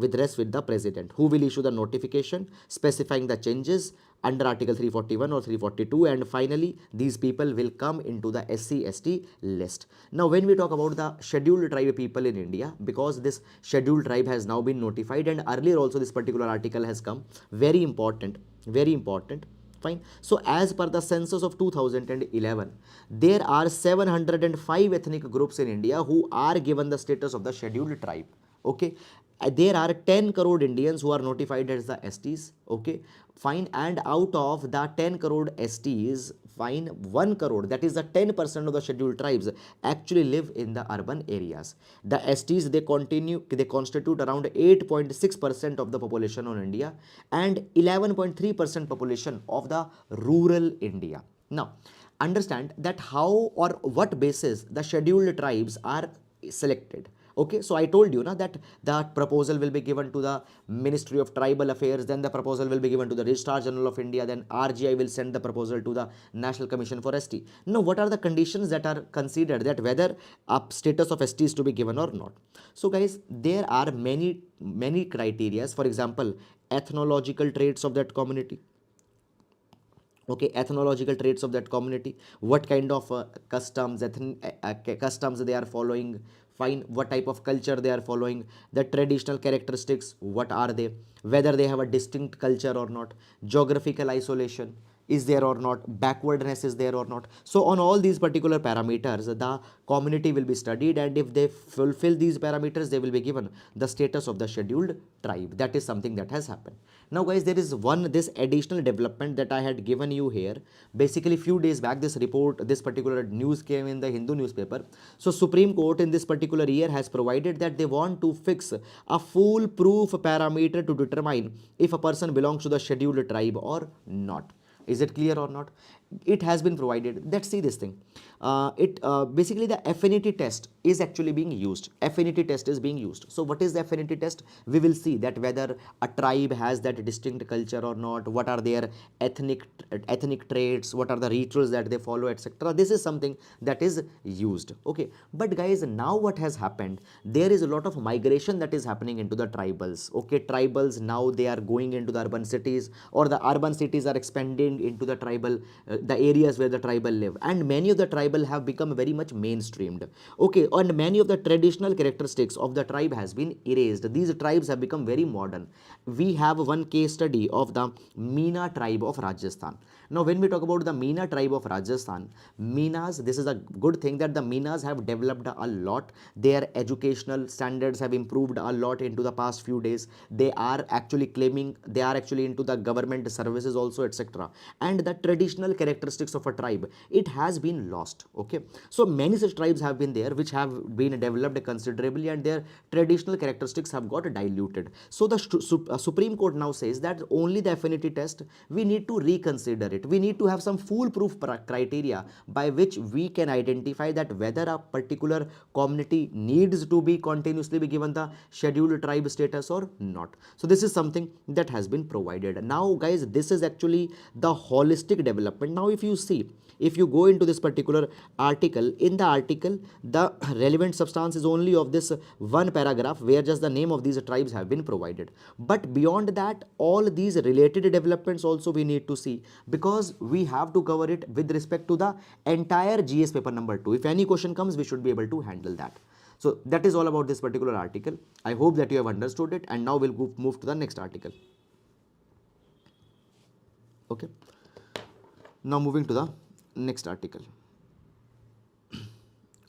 who will issue the notification specifying the changes under Article 341 or 342, and finally these people will come into the SC, ST list. Now when we talk about the scheduled tribe people in India, because this scheduled tribe has now been notified and earlier also this particular article has come, very important, fine. So as per the census of 2011, there are 705 ethnic groups in India who are given the status of the scheduled tribe. Okay, there are 10 crore Indians who are notified as the STs. Okay, fine. And out of the 10 crore STs, fine, 1 crore, that is the 10% of the scheduled tribes, actually live in the urban areas. The STs, they constitute around 8.6% of the population on India and 11.3% population of the rural India. Now, understand that how or what basis the scheduled tribes are selected. Okay, so I told you that the proposal will be given to the Ministry of Tribal Affairs, then the proposal will be given to the Registrar General of India, then RGI will send the proposal to the National Commission for ST. Now, what are the conditions that are considered that whether a status of ST is to be given or not? So guys, there are many criteria. For example, ethnological traits of that community. Okay, ethnological traits of that community, what kind of customs they are following, fine, what type of culture they are following, the traditional characteristics, what are they, whether they have a distinct culture or not, geographical isolation is there or not, backwardness is there or not. So on all these particular parameters, the community will be studied, and if they fulfill these parameters, they will be given the status of the scheduled tribe. That is something that has happened. Now guys, there is this additional development that I had given you here. Basically few days back, this particular news came in the Hindu newspaper. So Supreme Court in this particular year has provided that they want to fix a foolproof parameter to determine if a person belongs to the scheduled tribe or not. Is it clear or not? It has been provided. Let's see this thing. Basically the affinity test is actually being used. Affinity test is being used. So what is the affinity test? We will see that whether a tribe has that distinct culture or not, what are their ethnic traits, what are the rituals that they follow, etc. This is something that is used. Okay, but guys, now what has happened, there is a lot of migration that is happening into the tribals. Okay, tribals now they are going into the urban cities, or the urban cities are expanding into the tribal the areas where the tribal live, and many of the tribal have become very much mainstreamed. Okay, and many of the traditional characteristics of the tribe has been erased. These tribes have become very modern. We have one case study of the Meena tribe of Rajasthan. Now when we talk about the Meena tribe of Rajasthan, Meenas, this is a good thing that the Meenas have developed a lot. Their educational standards have improved a lot into the past few days. They are actually claiming, they are actually into the government services also, etc. And the traditional characteristics of a tribe, it has been lost. Okay, so many such tribes have been there which have been developed considerably, and their traditional characteristics have got diluted. So the Supreme Court now says that only the affinity test, we need to reconsider it. We need to have some foolproof criteria by which we can identify that whether a particular community needs to be continuously be given the scheduled tribe status or not. So this is something that has been provided. Now guys, this is actually the holistic development. Now if you see, if you go into this particular article, in the article the relevant substance is only of this one paragraph where just the name of these tribes have been provided. But beyond that, all these related developments also we need to see, because we have to cover it with respect to the entire GS paper number 2. If any question comes, we should be able to handle that. So that is all about this particular article. I hope that you have understood it, and now we'll move to the next article. Okay, now moving to the next article.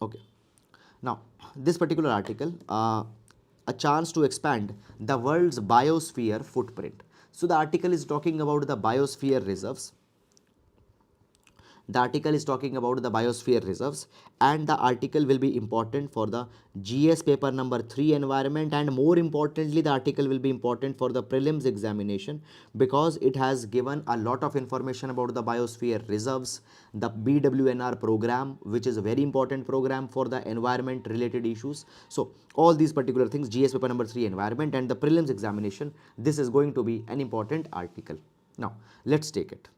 Okay, now this particular article, a chance to expand the world's biosphere footprint. So the article is talking about the biosphere reserves. The article is talking about the biosphere reserves, and the article will be important for the GS paper number 3 environment, and more importantly the article will be important for the prelims examination, because it has given a lot of information about the biosphere reserves, the BWNR program, which is a very important program for the environment related issues. So all these particular things, GS paper number 3 environment and the prelims examination, this is going to be an important article. Now let's take it.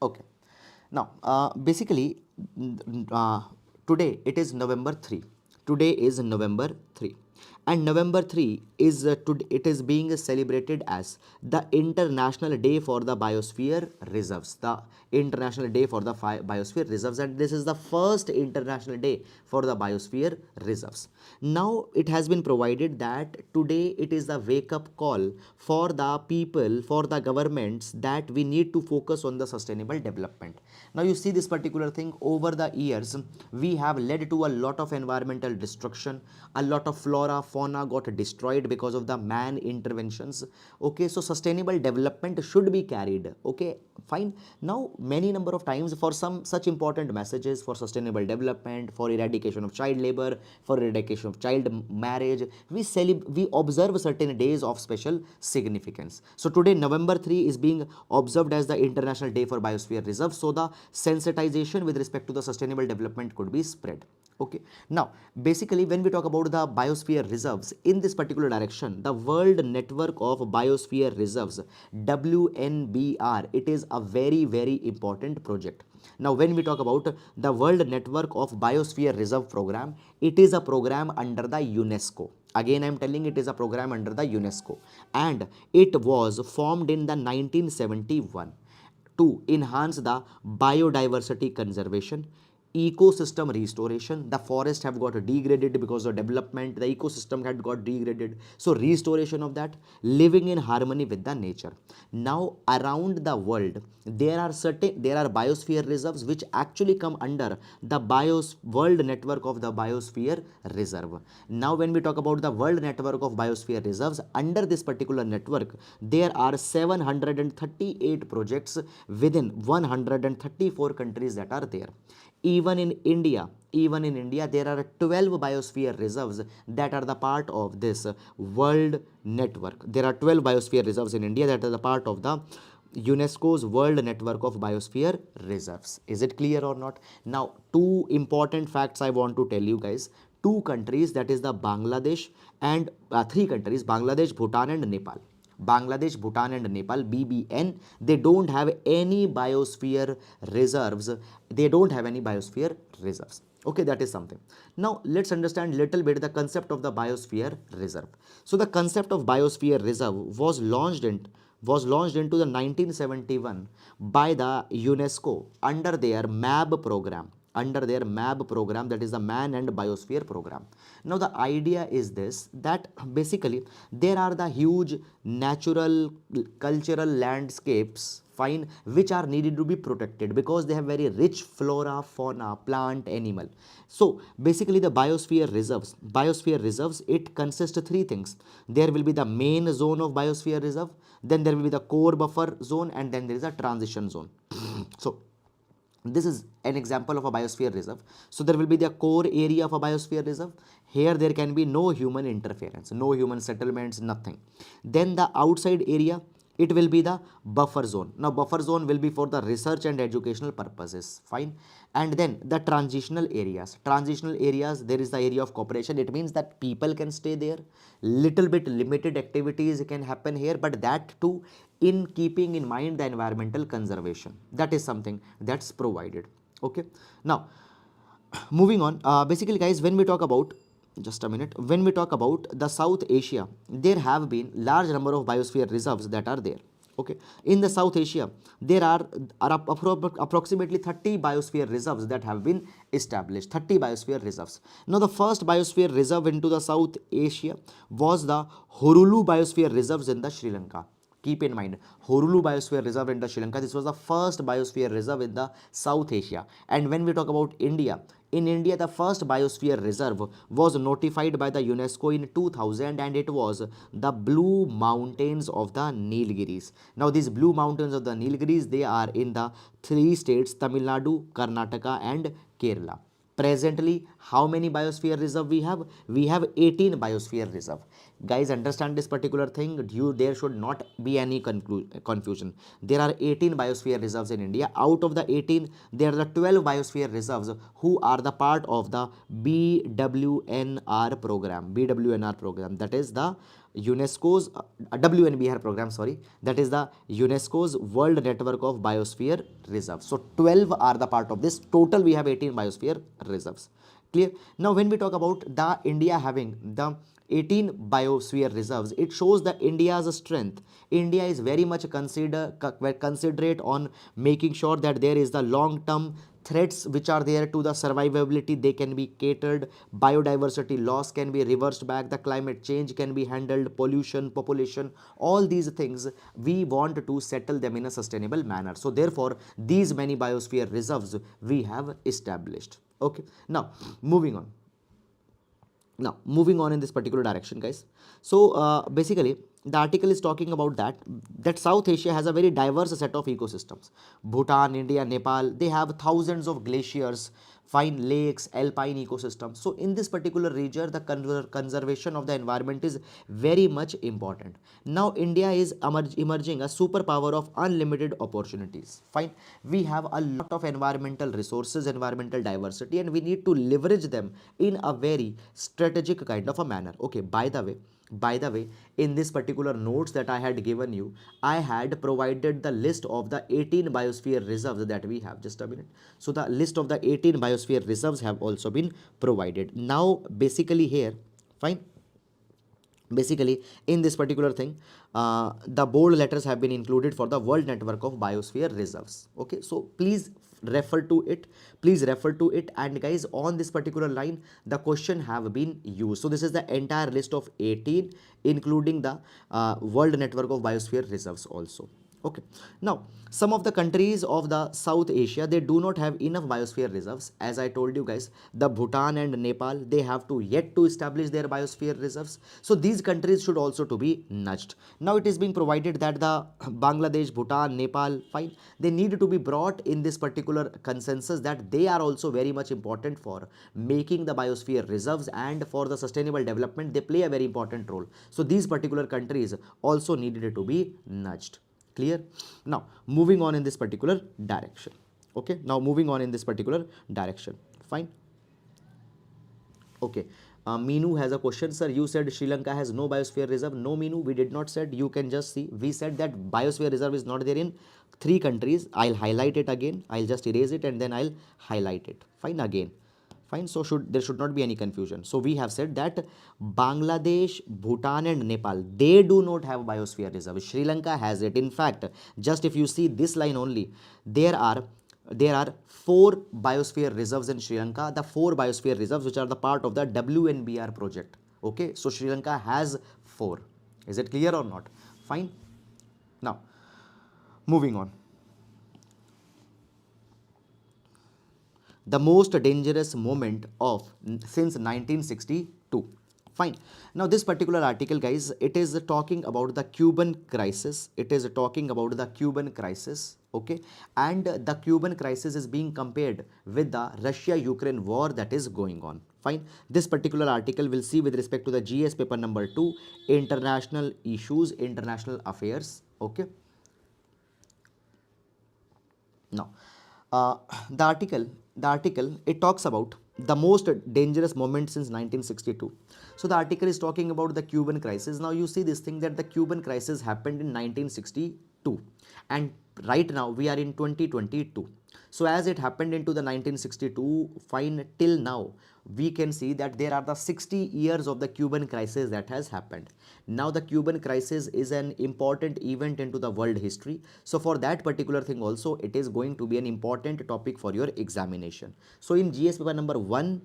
Okay, now basically today it is November 3. Today is November 3, and November 3 is it is being celebrated as the International Day for the Biosphere Reserves. The International Day for the Biosphere Reserves, and this is the first International Day for the Biosphere Reserves. Now it has been provided that today it is the wake up call for the people, for the governments, that we need to focus on the sustainable development. Now you see this particular thing, over the years we have led to a lot of environmental destruction, a lot of flora, fauna got destroyed because of the man interventions. Okay, so sustainable development should be carried. Okay, fine. Now many number of times for some such important messages for sustainable development, for eradication of child labor, for eradication of child marriage, we observe certain days of special significance. So today November 3 is being observed as the International Day for Biosphere Reserve, so the sensitization with respect to the sustainable development could be spread. Okay, now basically when we talk about the biosphere reserves, in this particular direction, the World Network of Biosphere Reserves, WNBR, it is a very important project. Now when we talk about the World Network of Biosphere Reserve program, it is a program under the UNESCO. Again I am telling, it is a program under the UNESCO, and it was formed in the 1971 to enhance the biodiversity conservation, ecosystem restoration. The forest have got degraded because of development, the ecosystem had got degraded, so restoration of that, living in harmony with the nature. Now around the world there are biosphere reserves which actually come under the World Network of the Biosphere Reserve. Now when we talk about the World Network of Biosphere Reserves, under this particular network there are 738 projects within 134 countries that are there. Even in India, there are 12 biosphere reserves that are the part of this world network. There are 12 biosphere reserves in India that are the part of the UNESCO's World Network of Biosphere Reserves. Is it clear or not? Now, two important facts I want to tell you guys. Two countries, that is the Bangladesh, and three countries, Bangladesh, Bhutan and Nepal. Bangladesh, Bhutan and Nepal, BBN, they don't have any biosphere reserves. They don't have any biosphere reserves. Okay, that is something. Now let's understand little bit the concept of the biosphere reserve. So the concept of biosphere reserve was launched in was launched into the 1971 by the UNESCO under their MAB program. Under their MAB program, that is the Man and Biosphere program. Now the idea is this, that basically there are the huge natural cultural landscapes, fine, which are needed to be protected because they have very rich flora, fauna, plant, animal. So basically the biosphere reserves, it consists of three things. There will be the main zone of biosphere reserve, then there will be the core buffer zone, and then there is a transition zone. So this is an example of a biosphere reserve. So there will be the core area of a biosphere reserve. Here there can be no human interference, no human settlements, nothing. Then the outside area, it will be the buffer zone. Now buffer zone will be for the research and educational purposes, fine. And then the transitional areas, there is the area of cooperation. It means that people can stay there, little bit limited activities can happen here, but that too in keeping in mind the environmental conservation. That is something that's provided. Okay, now moving on, basically guys, when we talk about, just a minute, when we talk about the South Asia, there have been large number of biosphere reserves that are there. Okay, in the South Asia there are approximately 30 biosphere reserves that have been established. 30 biosphere reserves. Now the first biosphere reserve into the South Asia was the Horulu biosphere reserves in the Sri Lanka. Keep in mind, Horulu Biosphere Reserve in the Sri Lanka, this was the first biosphere reserve in the South Asia. And when we talk about India, in India, the first biosphere reserve was notified by the UNESCO in 2000, and it was the Blue Mountains of the Nilgiris. Now, these Blue Mountains of the Nilgiris, they are in the three states, Tamil Nadu, Karnataka, and Kerala. Presently, how many biosphere reserve we have? We have 18 biosphere reserve. Guys, understand this particular thing. There should not be any confusion. There are 18 biosphere reserves in India. Out of the 18, there are the 12 biosphere reserves who are the part of the BWNR program. BWNR program, that is the UNESCO's WNBR program, sorry, that is the UNESCO's World Network of Biosphere Reserves. So 12 are the part of this. Total we have 18 biosphere reserves. Clear? Now when we talk about the India having the 18 biosphere reserves, it shows the India's strength. India is very much considerate on making sure that there is the long-term threats which are there to the survivability, they can be catered, biodiversity loss can be reversed back, the climate change can be handled, pollution, population, all these things we want to settle them in a sustainable manner. So therefore these many biosphere reserves we have established. Okay, now moving on. Now moving on in this particular direction, guys. So basically the article is talking about that South Asia has a very diverse set of ecosystems. Bhutan, India, Nepal, they have thousands of glaciers, fine lakes, alpine ecosystems. So in this particular region, the conservation of the environment is very much important. Now India is emerging a superpower of unlimited opportunities. Fine, we have a lot of environmental resources, environmental diversity, and we need to leverage them in a very strategic kind of a manner. Okay, by the way, in this particular notes that I had given you, I had provided the list of the 18 biosphere reserves that we have. Just a minute. So the list of the 18 biosphere reserves have also been provided. Now basically here, fine, basically in this particular thing, the bold letters have been included for the World Network of Biosphere Reserves. Okay, so please refer to it, and guys, on this particular line the question have been used. So this is the entire list of 18 including the World Network of Biosphere Reserves also. Okay, now some of the countries of the South Asia, they do not have enough biosphere reserves. As I told you guys, the Bhutan and Nepal, they have to yet to establish their biosphere reserves. So these countries should also to be nudged. Now it is being provided that the Bangladesh, Bhutan, Nepal, fine, they need to be brought in this particular consensus that they are also very much important for making the biosphere reserves, and for the sustainable development they play a very important role. So these particular countries also needed to be nudged. Clear? Now moving on in this particular direction. Okay, now moving on in this particular direction. Fine. Okay, Meenu has a question. Sir, you said Sri Lanka has no biosphere reserve. No, Meenu, we did not said. You can just see, we said that biosphere reserve is not there in 3 countries. I'll highlight it again. I'll just erase it and then I'll highlight it. Fine, again. Fine, so there should not be any confusion. So we have said that Bangladesh, Bhutan and Nepal, they do not have biosphere reserve. Sri Lanka has it. In fact, just if you see this line only, there are four biosphere reserves in Sri Lanka, the four biosphere reserves which are the part of the WNBR project. Okay, so Sri Lanka has four. Is it clear or not? Fine. Now, moving on. The most dangerous moment of since 1962. Fine. Now this particular article, guys, it is talking about the Cuban crisis. It is talking about the Cuban crisis. Okay, and the Cuban crisis is being compared with the Russia-Ukraine war that is going on. Fine. This particular article will see with respect to the GS paper number 2, international issues, international affairs. Okay. Now, uh, the article it talks about the most dangerous moment since 1962. So the article is talking about the Cuban crisis. Now you see this thing that the Cuban crisis happened in 1962, and right now we are in 2022. So as it happened into the 1962, fine, till now we can see that there are the 60 years of the Cuban crisis that has happened. Now the Cuban crisis is an important event into the world history. So for that particular thing also, it is going to be an important topic for your examination. So in GS paper number 1,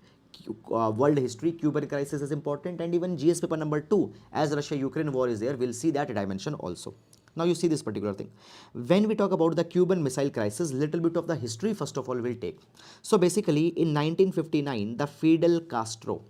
world history, Cuban crisis is important, and even GS paper number 2, as Russia-Ukraine war is there, we'll see that dimension also. Now you see this particular thing. When we talk about the Cuban Missile Crisis, little bit of the history first of all we'll take. So basically in 1959, the Fidel Castro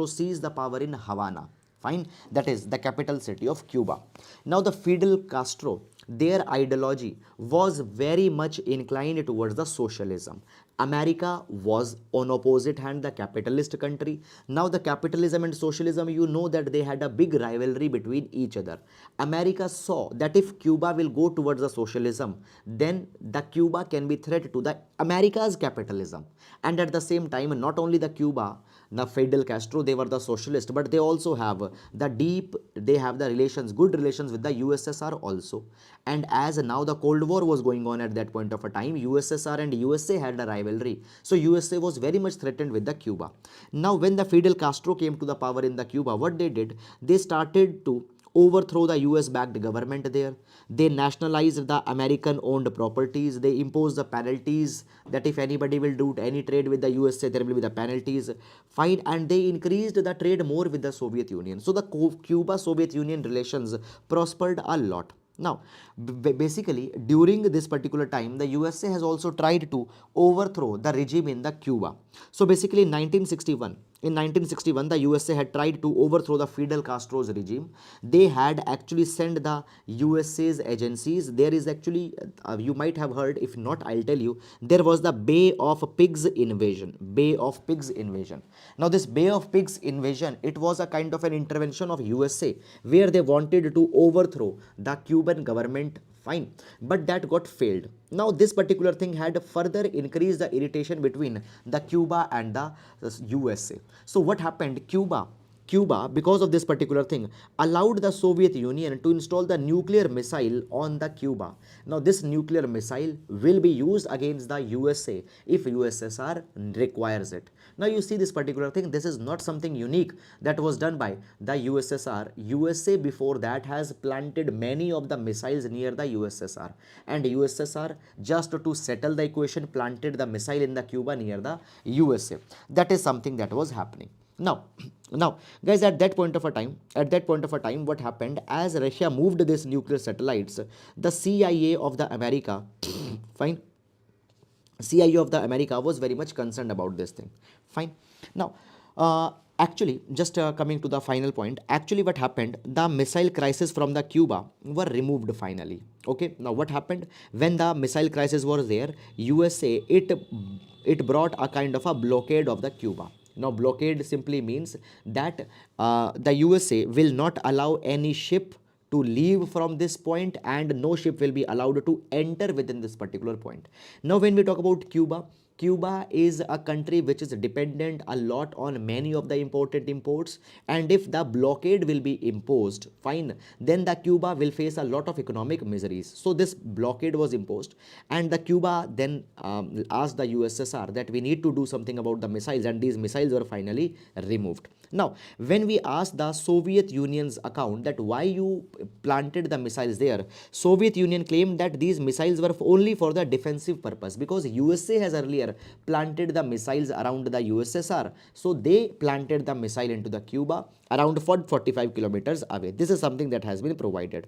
seized the power in Havana. Fine, that is the capital city of Cuba. Now the Fidel Castro, their ideology was very much inclined towards the socialism. America was on opposite hand the capitalist country. Now the capitalism and socialism, you know that they had a big rivalry between each other. America saw that if Cuba will go towards the socialism, then the Cuba can be threat to the America's capitalism. And at the same time, not only the Cuba, the Fidel Castro, they were the socialist, but they also have they have the relations, good relations with the USSR also. And as now the Cold War was going on at that point of a time, USSR and USA had a rivalry. So USA was very much threatened with the Cuba. Now when the Fidel Castro came to the power in the Cuba, what they did, they started to overthrow the US backed government there. They nationalized the American owned properties. They imposed the penalties that if anybody will do any trade with the USA, there will be the penalties. Fine. And they increased the trade more with the Soviet Union. So the Cuba Soviet Union relations prospered a lot. Now, basically, during this particular time, the USA has also tried to overthrow the regime in the Cuba. So basically, in 1961, the USA had tried to overthrow the Fidel Castro's regime. They had actually sent the USA's agencies. There is actually, you might have heard, if not, I'll tell you, there was the Bay of Pigs invasion. Bay of Pigs invasion. Now, this Bay of Pigs invasion, it was a kind of an intervention of USA where they wanted to overthrow the Cuban government. Fine, but that got failed. Now this particular thing had further increased the irritation between the Cuba and the USA. So what happened? Cuba, because of this particular thing, allowed the Soviet Union to install the nuclear missile on the Cuba. Now this nuclear missile will be used against the USA if USSR requires it. Now you see this particular thing, this is not something unique that was done by the USSR. USA before that has planted many of the missiles near the USSR, and USSR, just to settle the equation, planted the missile in the Cuba near the USA. That is something that was happening. Now guys, at that point of a time, what happened, as Russia moved these nuclear satellites, the CIA of the America fine, CIA of the America was very much concerned about this thing. Fine. Now actually, just coming to the final point, actually what happened, the missile crisis from the Cuba were removed finally. Okay, now what happened, when the missile crisis was there, USA, it brought a kind of a blockade of the Cuba. Now blockade simply means that the USA will not allow any ship to leave from this point, and no ship will be allowed to enter within this particular point. Now when we talk about Cuba, Cuba is a country which is dependent a lot on many of the important imports, and if the blockade will be imposed, fine, then the Cuba will face a lot of economic miseries. So this blockade was imposed, and the Cuba then asked the USSR that we need to do something about the missiles, and these missiles were finally removed. Now, when we asked the Soviet Union's account that why you planted the missiles there, Soviet Union claimed that these missiles were only for the defensive purpose, because USA has earlier planted the missiles around the USSR. So they planted the missile into the Cuba around 45 kilometers away. This is something that has been provided.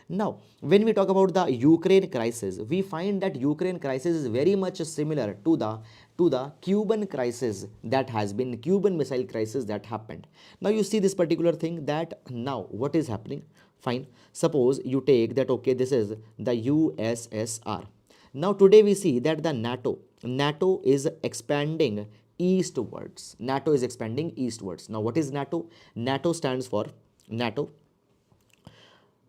Now, when we talk about the Ukraine crisis, we find that Ukraine crisis is very much similar to the Cuban crisis that has been, Cuban missile crisis that happened. Now you see this particular thing, that now what is happening? Fine. Suppose you take that, okay, this is the USSR. Now today we see that the NATO is expanding eastwards. NATO is expanding eastwards. Now what is NATO? NATO stands for NATO.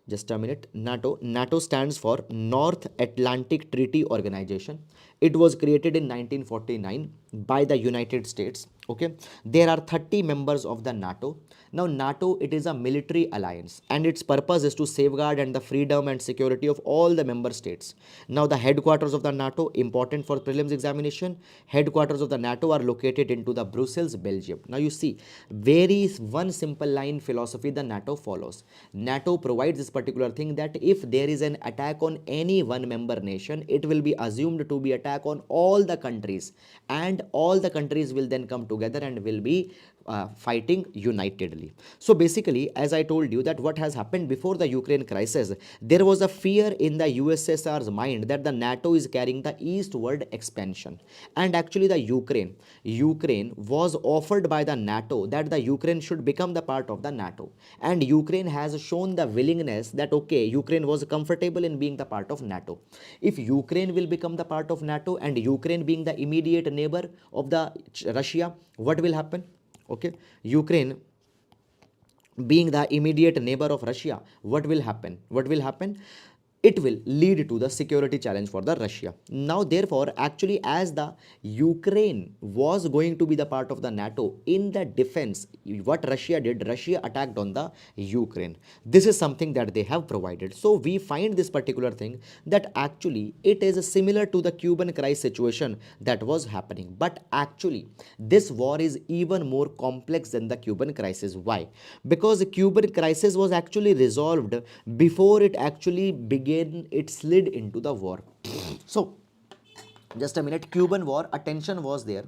Just a minute. NATO stands for North Atlantic Treaty Organization. It was created in 1949 by the United States. Okay, there are 30 members of the NATO. Now NATO, it is a military alliance, and its purpose is to safeguard and the freedom and security of all the member states. Now the headquarters of the NATO, important for prelims examination, headquarters of the NATO are located into the Brussels, Belgium. Now you see, very one simple line philosophy the NATO follows. NATO provides this particular thing, that if there is an attack on any one member nation, it will be assumed to be attack on all the countries, and all the countries will then come together and will be fighting unitedly. So basically, as I told you, that what has happened before the Ukraine crisis, there was a fear in the USSR's mind that the NATO is carrying the eastward expansion, and actually the Ukraine was offered by the NATO that the Ukraine should become the part of the NATO, and Ukraine has shown the willingness that, okay, Ukraine was comfortable in being the part of NATO. If Ukraine will become the part of NATO, and Ukraine being the immediate neighbor of the Russia, what will happen? Okay, Ukraine being the immediate neighbor of Russia, what will happen? It will lead to the security challenge for the Russia. Now therefore, actually, as the Ukraine was going to be the part of the NATO, in the defense, what Russia did, Russia attacked on the Ukraine. This is something that they have provided. So we find this particular thing, that actually it is similar to the Cuban crisis situation that was happening, but actually this war is even more complex than the Cuban crisis. Why? Because the Cuban crisis was actually resolved before it actually began, it slid into the war. So just a minute. Cuban war, a tension was there.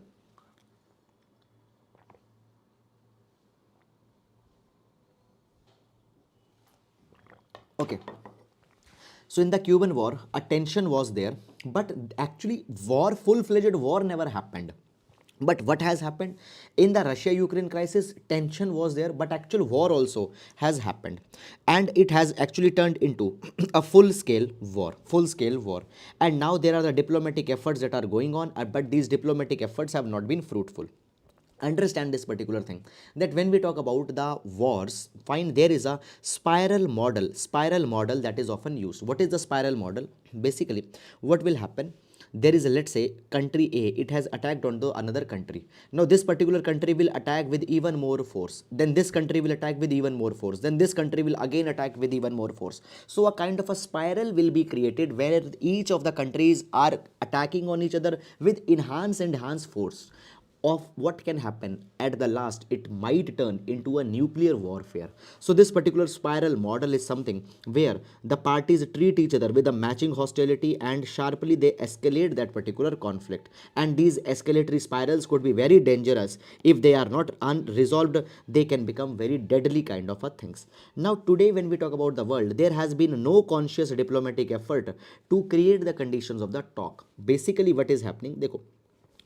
Okay, so in the Cuban war, a tension was there, but actually war, full-fledged war never happened. But what has happened in the Russia-Ukraine crisis, tension was there, but actual war also has happened, and it has actually turned into a full-scale war. And now there are the diplomatic efforts that are going on, but these diplomatic efforts have not been fruitful. Understand this particular thing, that when we talk about the wars, find there is a spiral model that is often used. What is the spiral model? Basically, what will happen? There is a, let's say, country A, it has attacked on the another country. Now this particular country will attack with even more force, then this country will attack with even more force, then this country will again attack with even more force. So a kind of a spiral will be created where each of the countries are attacking on each other with enhanced force. Of what can happen at the last, it might turn into a nuclear warfare. So this particular spiral model is something where the parties treat each other with a matching hostility, and sharply they escalate that particular conflict, and these escalatory spirals could be very dangerous. If they are not unresolved, they can become very deadly kind of a things. Now today, when we talk about the world, there has been no conscious diplomatic effort to create the conditions of the talk. Basically what is happening,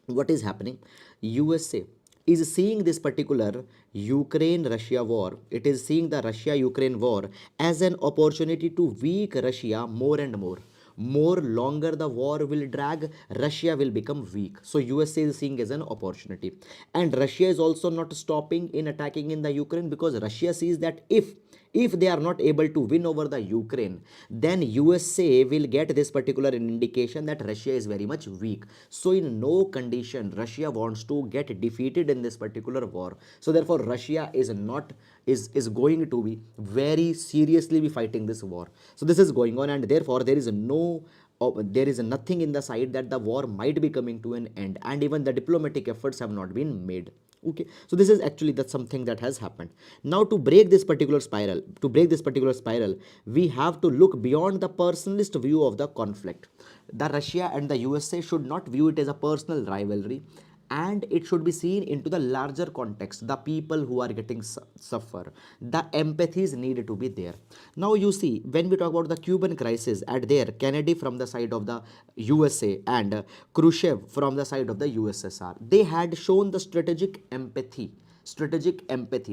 what is happening? USA is seeing this particular Ukraine-Russia war, it is seeing the Russia-Ukraine war as an opportunity to weak Russia more and more. More longer the war will drag, Russia will become weak. So USA is seeing as an opportunity. And Russia is also not stopping in attacking in the Ukraine, because Russia sees that if If they are not able to win over the Ukraine, then USA will get this particular indication that Russia is very much weak. So in no condition Russia wants to get defeated in this particular war. So therefore Russia is not is going to be very seriously be fighting this war. So this is going on, and therefore there is no there is nothing in the side that the war might be coming to an end, and even the diplomatic efforts have not been made. Okay, so this is actually that's something that has happened. Now to break this particular spiral, we have to look beyond the personalist view of the conflict. The Russia and the USA should not view it as a personal rivalry, and it should be seen into the larger context. The people who are getting suffer, the empathies need to be there. Now you see, when we talk about the Cuban crisis, at there Kennedy from the side of the USA and Khrushchev from the side of the USSR, they had shown the strategic empathy.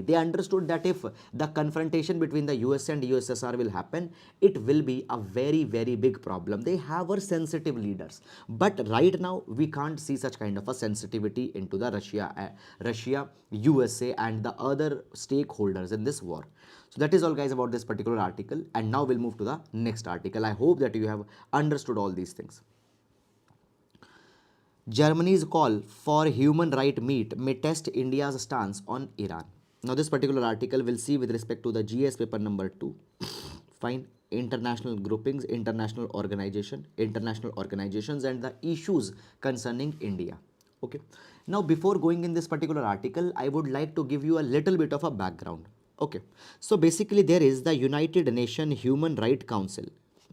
They understood that if the confrontation between the US and USSR will happen, it will be a very, very big problem. They have our sensitive leaders. But right now, we can't see such kind of a sensitivity into the Russia, USA, and the other stakeholders in this war. So that is all, guys, about this particular article. And now we'll move to the next article. I hope that you have understood all these things. Germany's call for human right meet may test India's stance on Iran. Now this particular article will see with respect to the GS paper number 2. Fine. International groupings, international organizations and the issues concerning India. Okay. Now before going in this particular article, I would like to give you a little bit of a background. Okay. So basically there is the United Nations Human Rights Council.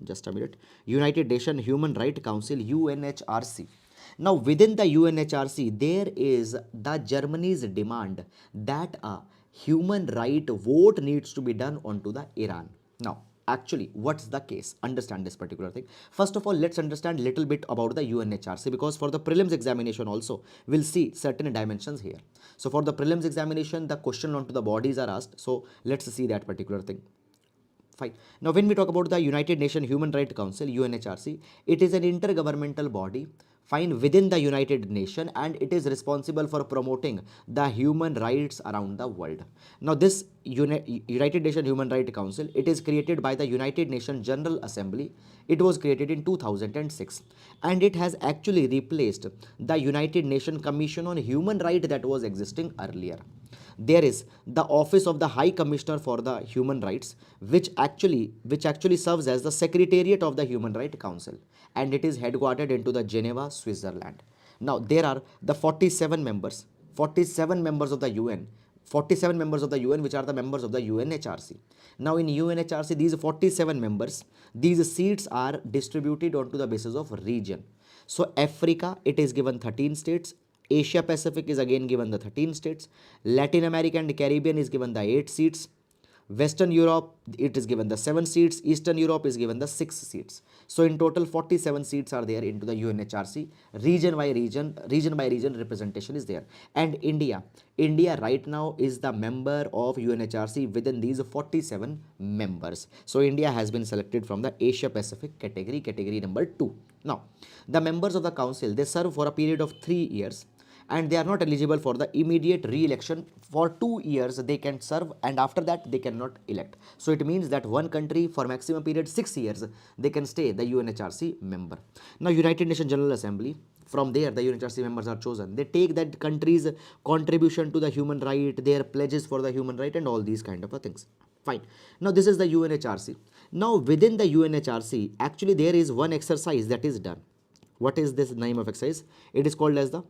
Just a minute. United Nations Human Rights Council, UNHRC. Now within the UNHRC, there is the Germany's demand that a human right vote needs to be done onto the Iran. Now actually what's the case? Understand this particular thing. First of all, let's understand little bit about the UNHRC, because for the prelims examination also we'll see certain dimensions here. So for the prelims examination, the question onto the bodies are asked. So let's see that particular thing. Fine. Now when we talk about the United Nations Human Rights Council, UNHRC, it is an intergovernmental body, fine, within the United Nations, and it is responsible for promoting the human rights around the world. Now this United Nations Human Rights Council, it is created by the United Nations General Assembly. It was created in 2006, and it has actually replaced the United Nations Commission on Human Rights that was existing earlier. There is the Office of the High Commissioner for the Human Rights, which actually serves as the Secretariat of the Human Rights Council, and it is headquartered into the Geneva, Switzerland. Now there are the 47 members of the UN, 47 members of the UN, which are the members of the UNHRC. Now in UNHRC, these 47 members, these seats are distributed onto the basis of region. So Africa, it is given 13 states. Asia Pacific is again given the 13 states. Latin America and Caribbean is given the 8 seats. Western Europe, it is given the 7 seats. Eastern Europe is given the 6 seats. So in total 47 seats are there into the UNHRC. Region by region representation is there. And India right now is the member of UNHRC within these 47 members. So India has been selected from the Asia Pacific category number 2. Now the members of the council, they serve for a period of 3 years, and they are not eligible for the immediate re-election. For 2 years they can serve, and after that they cannot elect. So it means that one country for maximum period 6 years they can stay the UNHRC member. Now United Nations General Assembly, from there the UNHRC members are chosen. They take that country's contribution to the human right, their pledges for the human right, and all these kind of things. Fine. Now this is the UNHRC. Now within the UNHRC, actually there is one exercise that is done. What is this name of exercise? It is called as the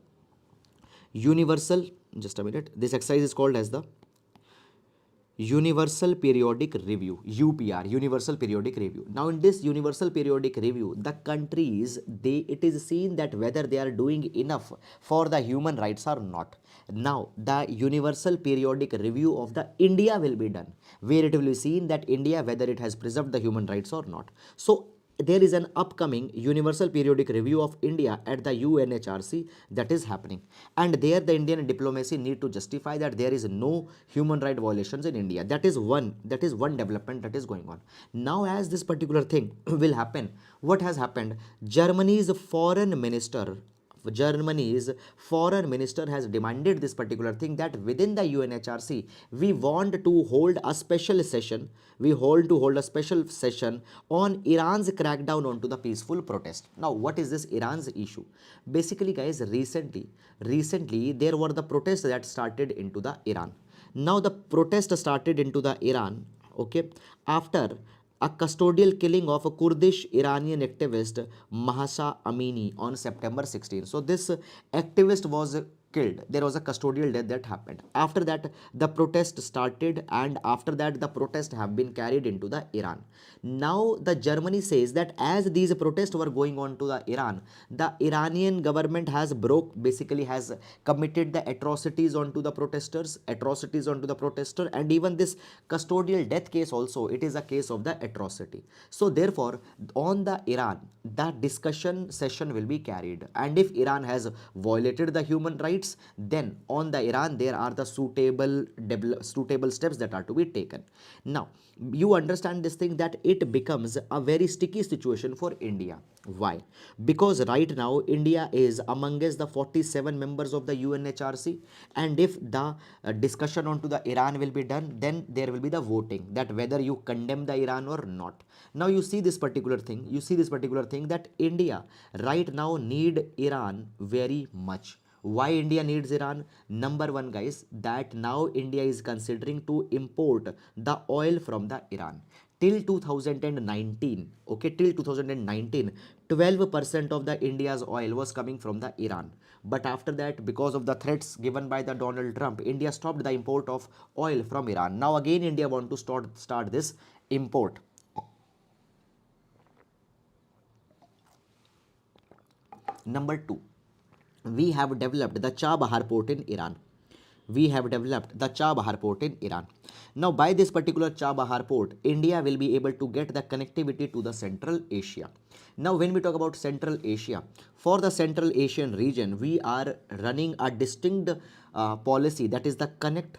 Universal, just a minute, this exercise is called as the Universal Periodic Review, UPR, Universal Periodic Review. Now in this Universal Periodic Review, the countries, it is seen that whether they are doing enough for the human rights or not. Now the Universal Periodic Review of the India will be done, where it will be seen that India, whether it has preserved the human rights or not. So there is an upcoming Universal Periodic Review of India at the UNHRC that is happening, and there the Indian diplomacy need to justify that there is no human right violations in India. That is one development that is going on. Now as this particular thing will happen, what has happened? Germany's foreign minister Germany's foreign minister has demanded this particular thing, that within the UNHRC we want to hold a special session. We hold a special session on Iran's crackdown onto the peaceful protest. Now, what is this Iran's issue? Basically, guys, recently there were the protests that started into the Iran. Now the protest started into the Iran, okay, after a custodial killing of a Kurdish Iranian activist Mahsa Amini on September 16. So this activist was killed. There was a custodial death that happened. After that, the protest started, and after that, the protest have been carried into the Iran. Now, the Germany says that as these protests were going on to the Iran, the Iranian government has basically has committed the atrocities onto the protesters, and even this custodial death case also, it is a case of the atrocity. So therefore, on the Iran, that discussion session will be carried, and if Iran has violated the human rights, then on the Iran there are the suitable steps that are to be taken. Now, you understand this thing, that it becomes a very sticky situation for India. Why? Because right now India is amongst the 47 members of the UNHRC, and if the discussion onto the Iran will be done, then there will be the voting, that whether you condemn the Iran or not. Now you see this particular thing, that India right now need Iran very much. Why India needs Iran? Number one, guys, that now India is considering to import the oil from the Iran. Till 2019, okay, till 2019, 12% of the India's oil was coming from the Iran. But after that, because of the threats given by the Donald Trump, India stopped the import of oil from Iran. Now again, India want to start this import. Number two, we have developed the Chabahar port in Iran. Now, by this particular Chabahar port, India will be able to get the connectivity to the Central Asia. Now, when we talk about Central Asia, for the Central Asian region, we are running a distinct policy, that is the Connect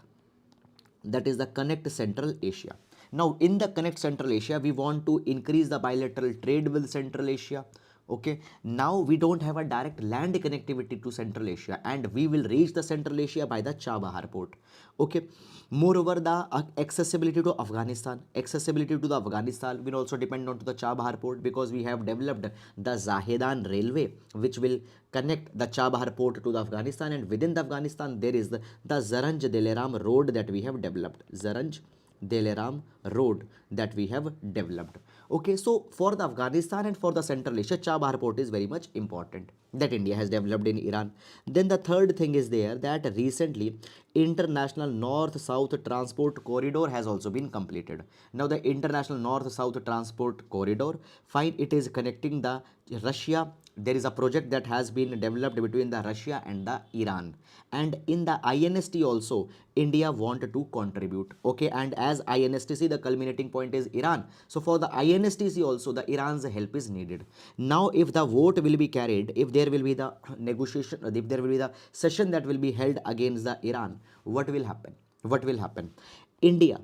Central Asia. Now, in the Connect Central Asia, we want to increase the bilateral trade with Central Asia. Okay, now we don't have a direct land connectivity to Central Asia, and we will reach the Central Asia by the Chabahar port. Okay, moreover, the accessibility to Afghanistan will also depend on to the Chabahar port, because we have developed the Zahedan railway, which will connect the Chabahar port to the Afghanistan, and within the Afghanistan there is the Zaranj-Deleram road that we have developed. Okay, so for the Afghanistan and for the Central Asia, Chabahar port is very much important, that India has developed in Iran. Then the third thing is there, that recently International North-South Transport Corridor has also been completed. Now the International North-South Transport Corridor, fine, it is connecting the Russia. There is a project that has been developed between the Russia and the Iran, and in the INST also India want to contribute. Okay, and as INSTC, the culminating point is Iran, so for the INSTC also the Iran's help is needed. Now if the vote will be carried, if there will be the negotiation, if there will be the session that will be held against the Iran, what will happen? India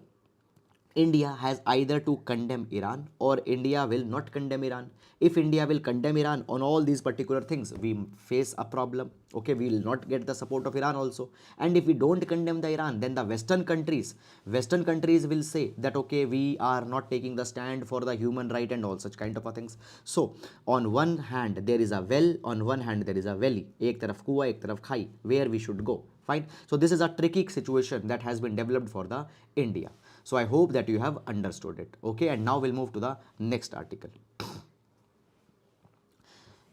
has either to condemn Iran, or India will not condemn Iran. If India will condemn Iran on all these particular things, we face a problem. Okay, we will not get the support of Iran also. And if we don't condemn the Iran, then the Western countries will say that okay, we are not taking the stand for the human right and all such kind of things. So on one hand there is a well, on one hand there is a valley. Ek taraf kuwa, ek taraf khai, where we should go. Fine. So this is a tricky situation that has been developed for the India. So I hope that you have understood it. Okay, and now we'll move to the next article.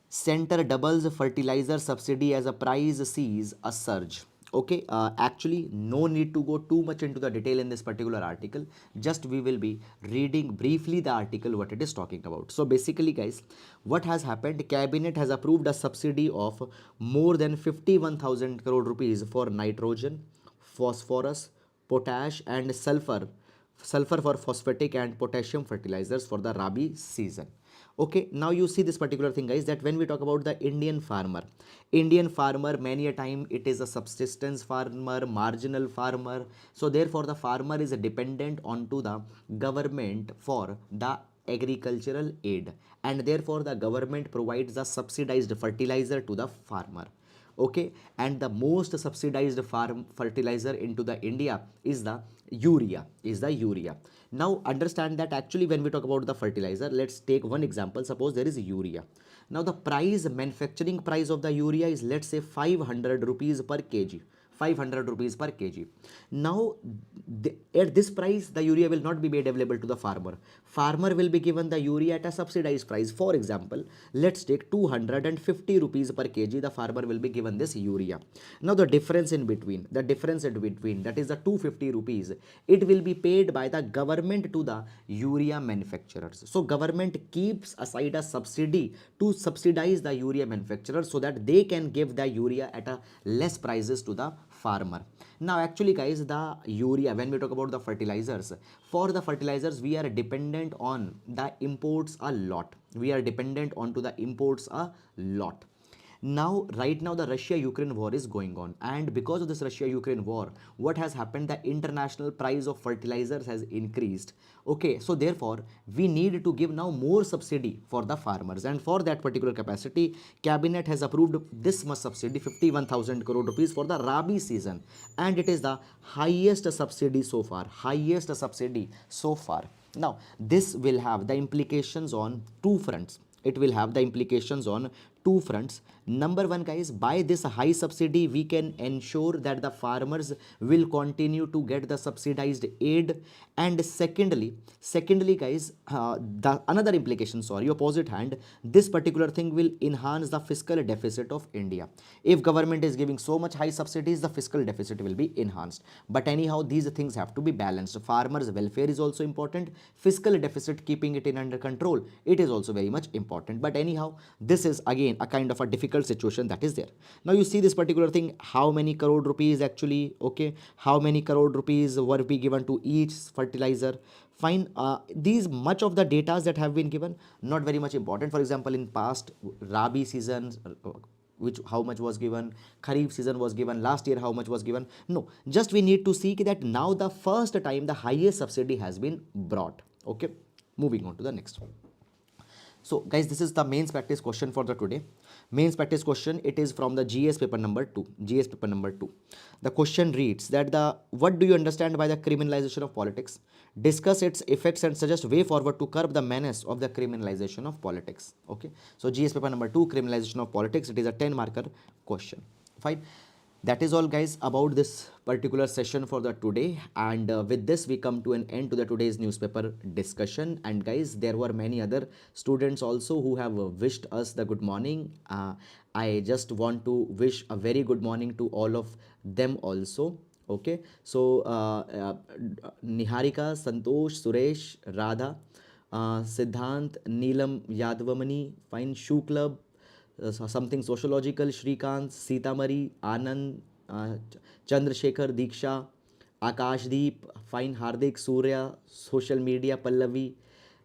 Center doubles fertilizer subsidy as a price sees a surge. Okay, actually no need to go too much into the detail in this particular article. Just we will be reading briefly the article, what it is talking about. So basically, guys, what has happened? Cabinet has approved a subsidy of more than 51,000 crore rupees for nitrogen, phosphorus, potash and sulfur for phosphatic and potassium fertilizers for the Rabi season. Okay, now you see this particular thing, guys, that when we talk about the Indian farmer, many a time it is a subsistence farmer, marginal farmer. So therefore the farmer is dependent onto the government for the agricultural aid, and therefore the government provides the subsidized fertilizer to the farmer. Okay, and the most subsidized farm fertilizer into the India is the urea. Now understand that actually when we talk about the fertilizer, let's take one example. Suppose there is urea. Now the manufacturing price of the urea is, let's say, 500 rupees per kg. 500 rupees per kg. Now at this price the urea will not be made available to the farmer. Farmer will be given the urea at a subsidized price. For example, let's take 250 rupees per kg, the farmer will be given this urea. Now the difference in between, that is the 250 rupees, it will be paid by the government to the urea manufacturers. So government keeps aside a subsidy to subsidize the urea manufacturers so that they can give the urea at a less prices to the farmer. Now actually guys, the urea, when we talk about the fertilizers, for the fertilizers we are dependent on the imports a lot. We are dependent on to the imports a lot. Now right now the Russia Ukraine war is going on, and because of this Russia Ukraine war, what has happened, the international price of fertilizers has increased. Okay, so therefore we need to give now more subsidy for the farmers, and for that particular capacity cabinet has approved this much subsidy, 51,000 crore rupees for the rabi season, and it is the highest subsidy so far, Now this will have the implications on two fronts. It will have the implications on two fronts. Number one, guys, by this high subsidy we can ensure that the farmers will continue to get the subsidized aid, and secondly guys, the another implication, sorry, opposite hand, this particular thing will enhance the fiscal deficit of India. If government is giving so much high subsidies, the fiscal deficit will be enhanced. But anyhow, these things have to be balanced. Farmers welfare is also important, fiscal deficit, keeping it in under control, it is also very much important. But anyhow, this is again a kind of a difficult situation that is there. Now you see this particular thing, how many crore rupees actually, okay, how many crore rupees were be given to each fertilizer. Fine, these much of the data that have been given not very much important. For example, in past rabi seasons, which how much was given, kharif season was given, last year how much was given, no, just we need to see that now the first time the highest subsidy has been brought. Okay, moving on to the next one. So guys, this is the mains practice question for the today. Mains practice question, it is from the GS paper number 2. The question reads that what do you understand by the criminalization of politics? Discuss its effects and suggest way forward to curb the menace of the criminalization of politics. Okay, so GS paper number 2, criminalization of politics, it is a 10 marker question. Fine. That is all guys about this particular session for the today, and with this we come to an end to the today's newspaper discussion. And guys, there were many other students also who have wished us the good morning. I just want to wish a very good morning to all of them also. Okay, so Niharika, Santosh, Suresh, Radha, Siddhant, Neelam, Yadvamani, fine, Shoe Club, something sociological, Shrikant, Sitamari, Anand, Chandrasekhar, Diksha, Akashdeep, fine, Hardik, Surya, social media, Pallavi,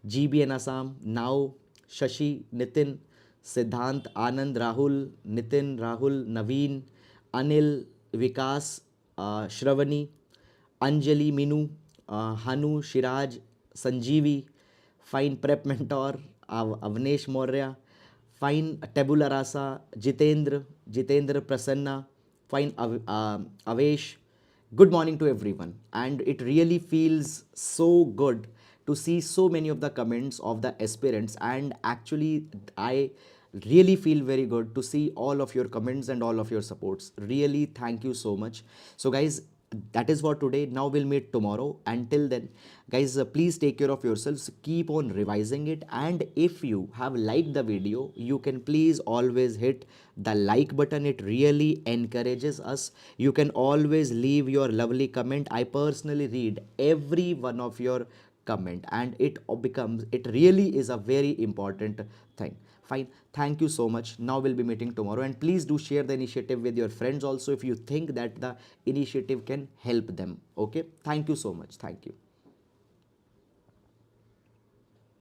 GB and Assam, Now, Shashi, Nitin, Siddhant, Anand, Rahul, Nitin, Rahul, Naveen, Anil, Vikas, Shravani, Anjali, Minu, Hanu, Shiraj, Sanjeevi, fine, Prep Mentor, Avnesh Maurya, fine, Tabula Rasa, Jitendra Prasanna, fine, Avesh. Good morning to everyone, and it really feels so good to see so many of the comments of the aspirants, and actually I really feel very good to see all of your comments and all of your supports. Really, thank you so much. So guys, that is for today. Now we'll meet tomorrow. Until then guys, please take care of yourselves, keep on revising it, and if you have liked the video, you can please always hit the like button. It really encourages us. You can always leave your lovely comment. I personally read every one of your comment, and it really is a very important thing. Fine, thank you so much. Now we'll be meeting tomorrow, and please do share the initiative with your friends also if you think that the initiative can help them. Okay, thank you so much. Thank you.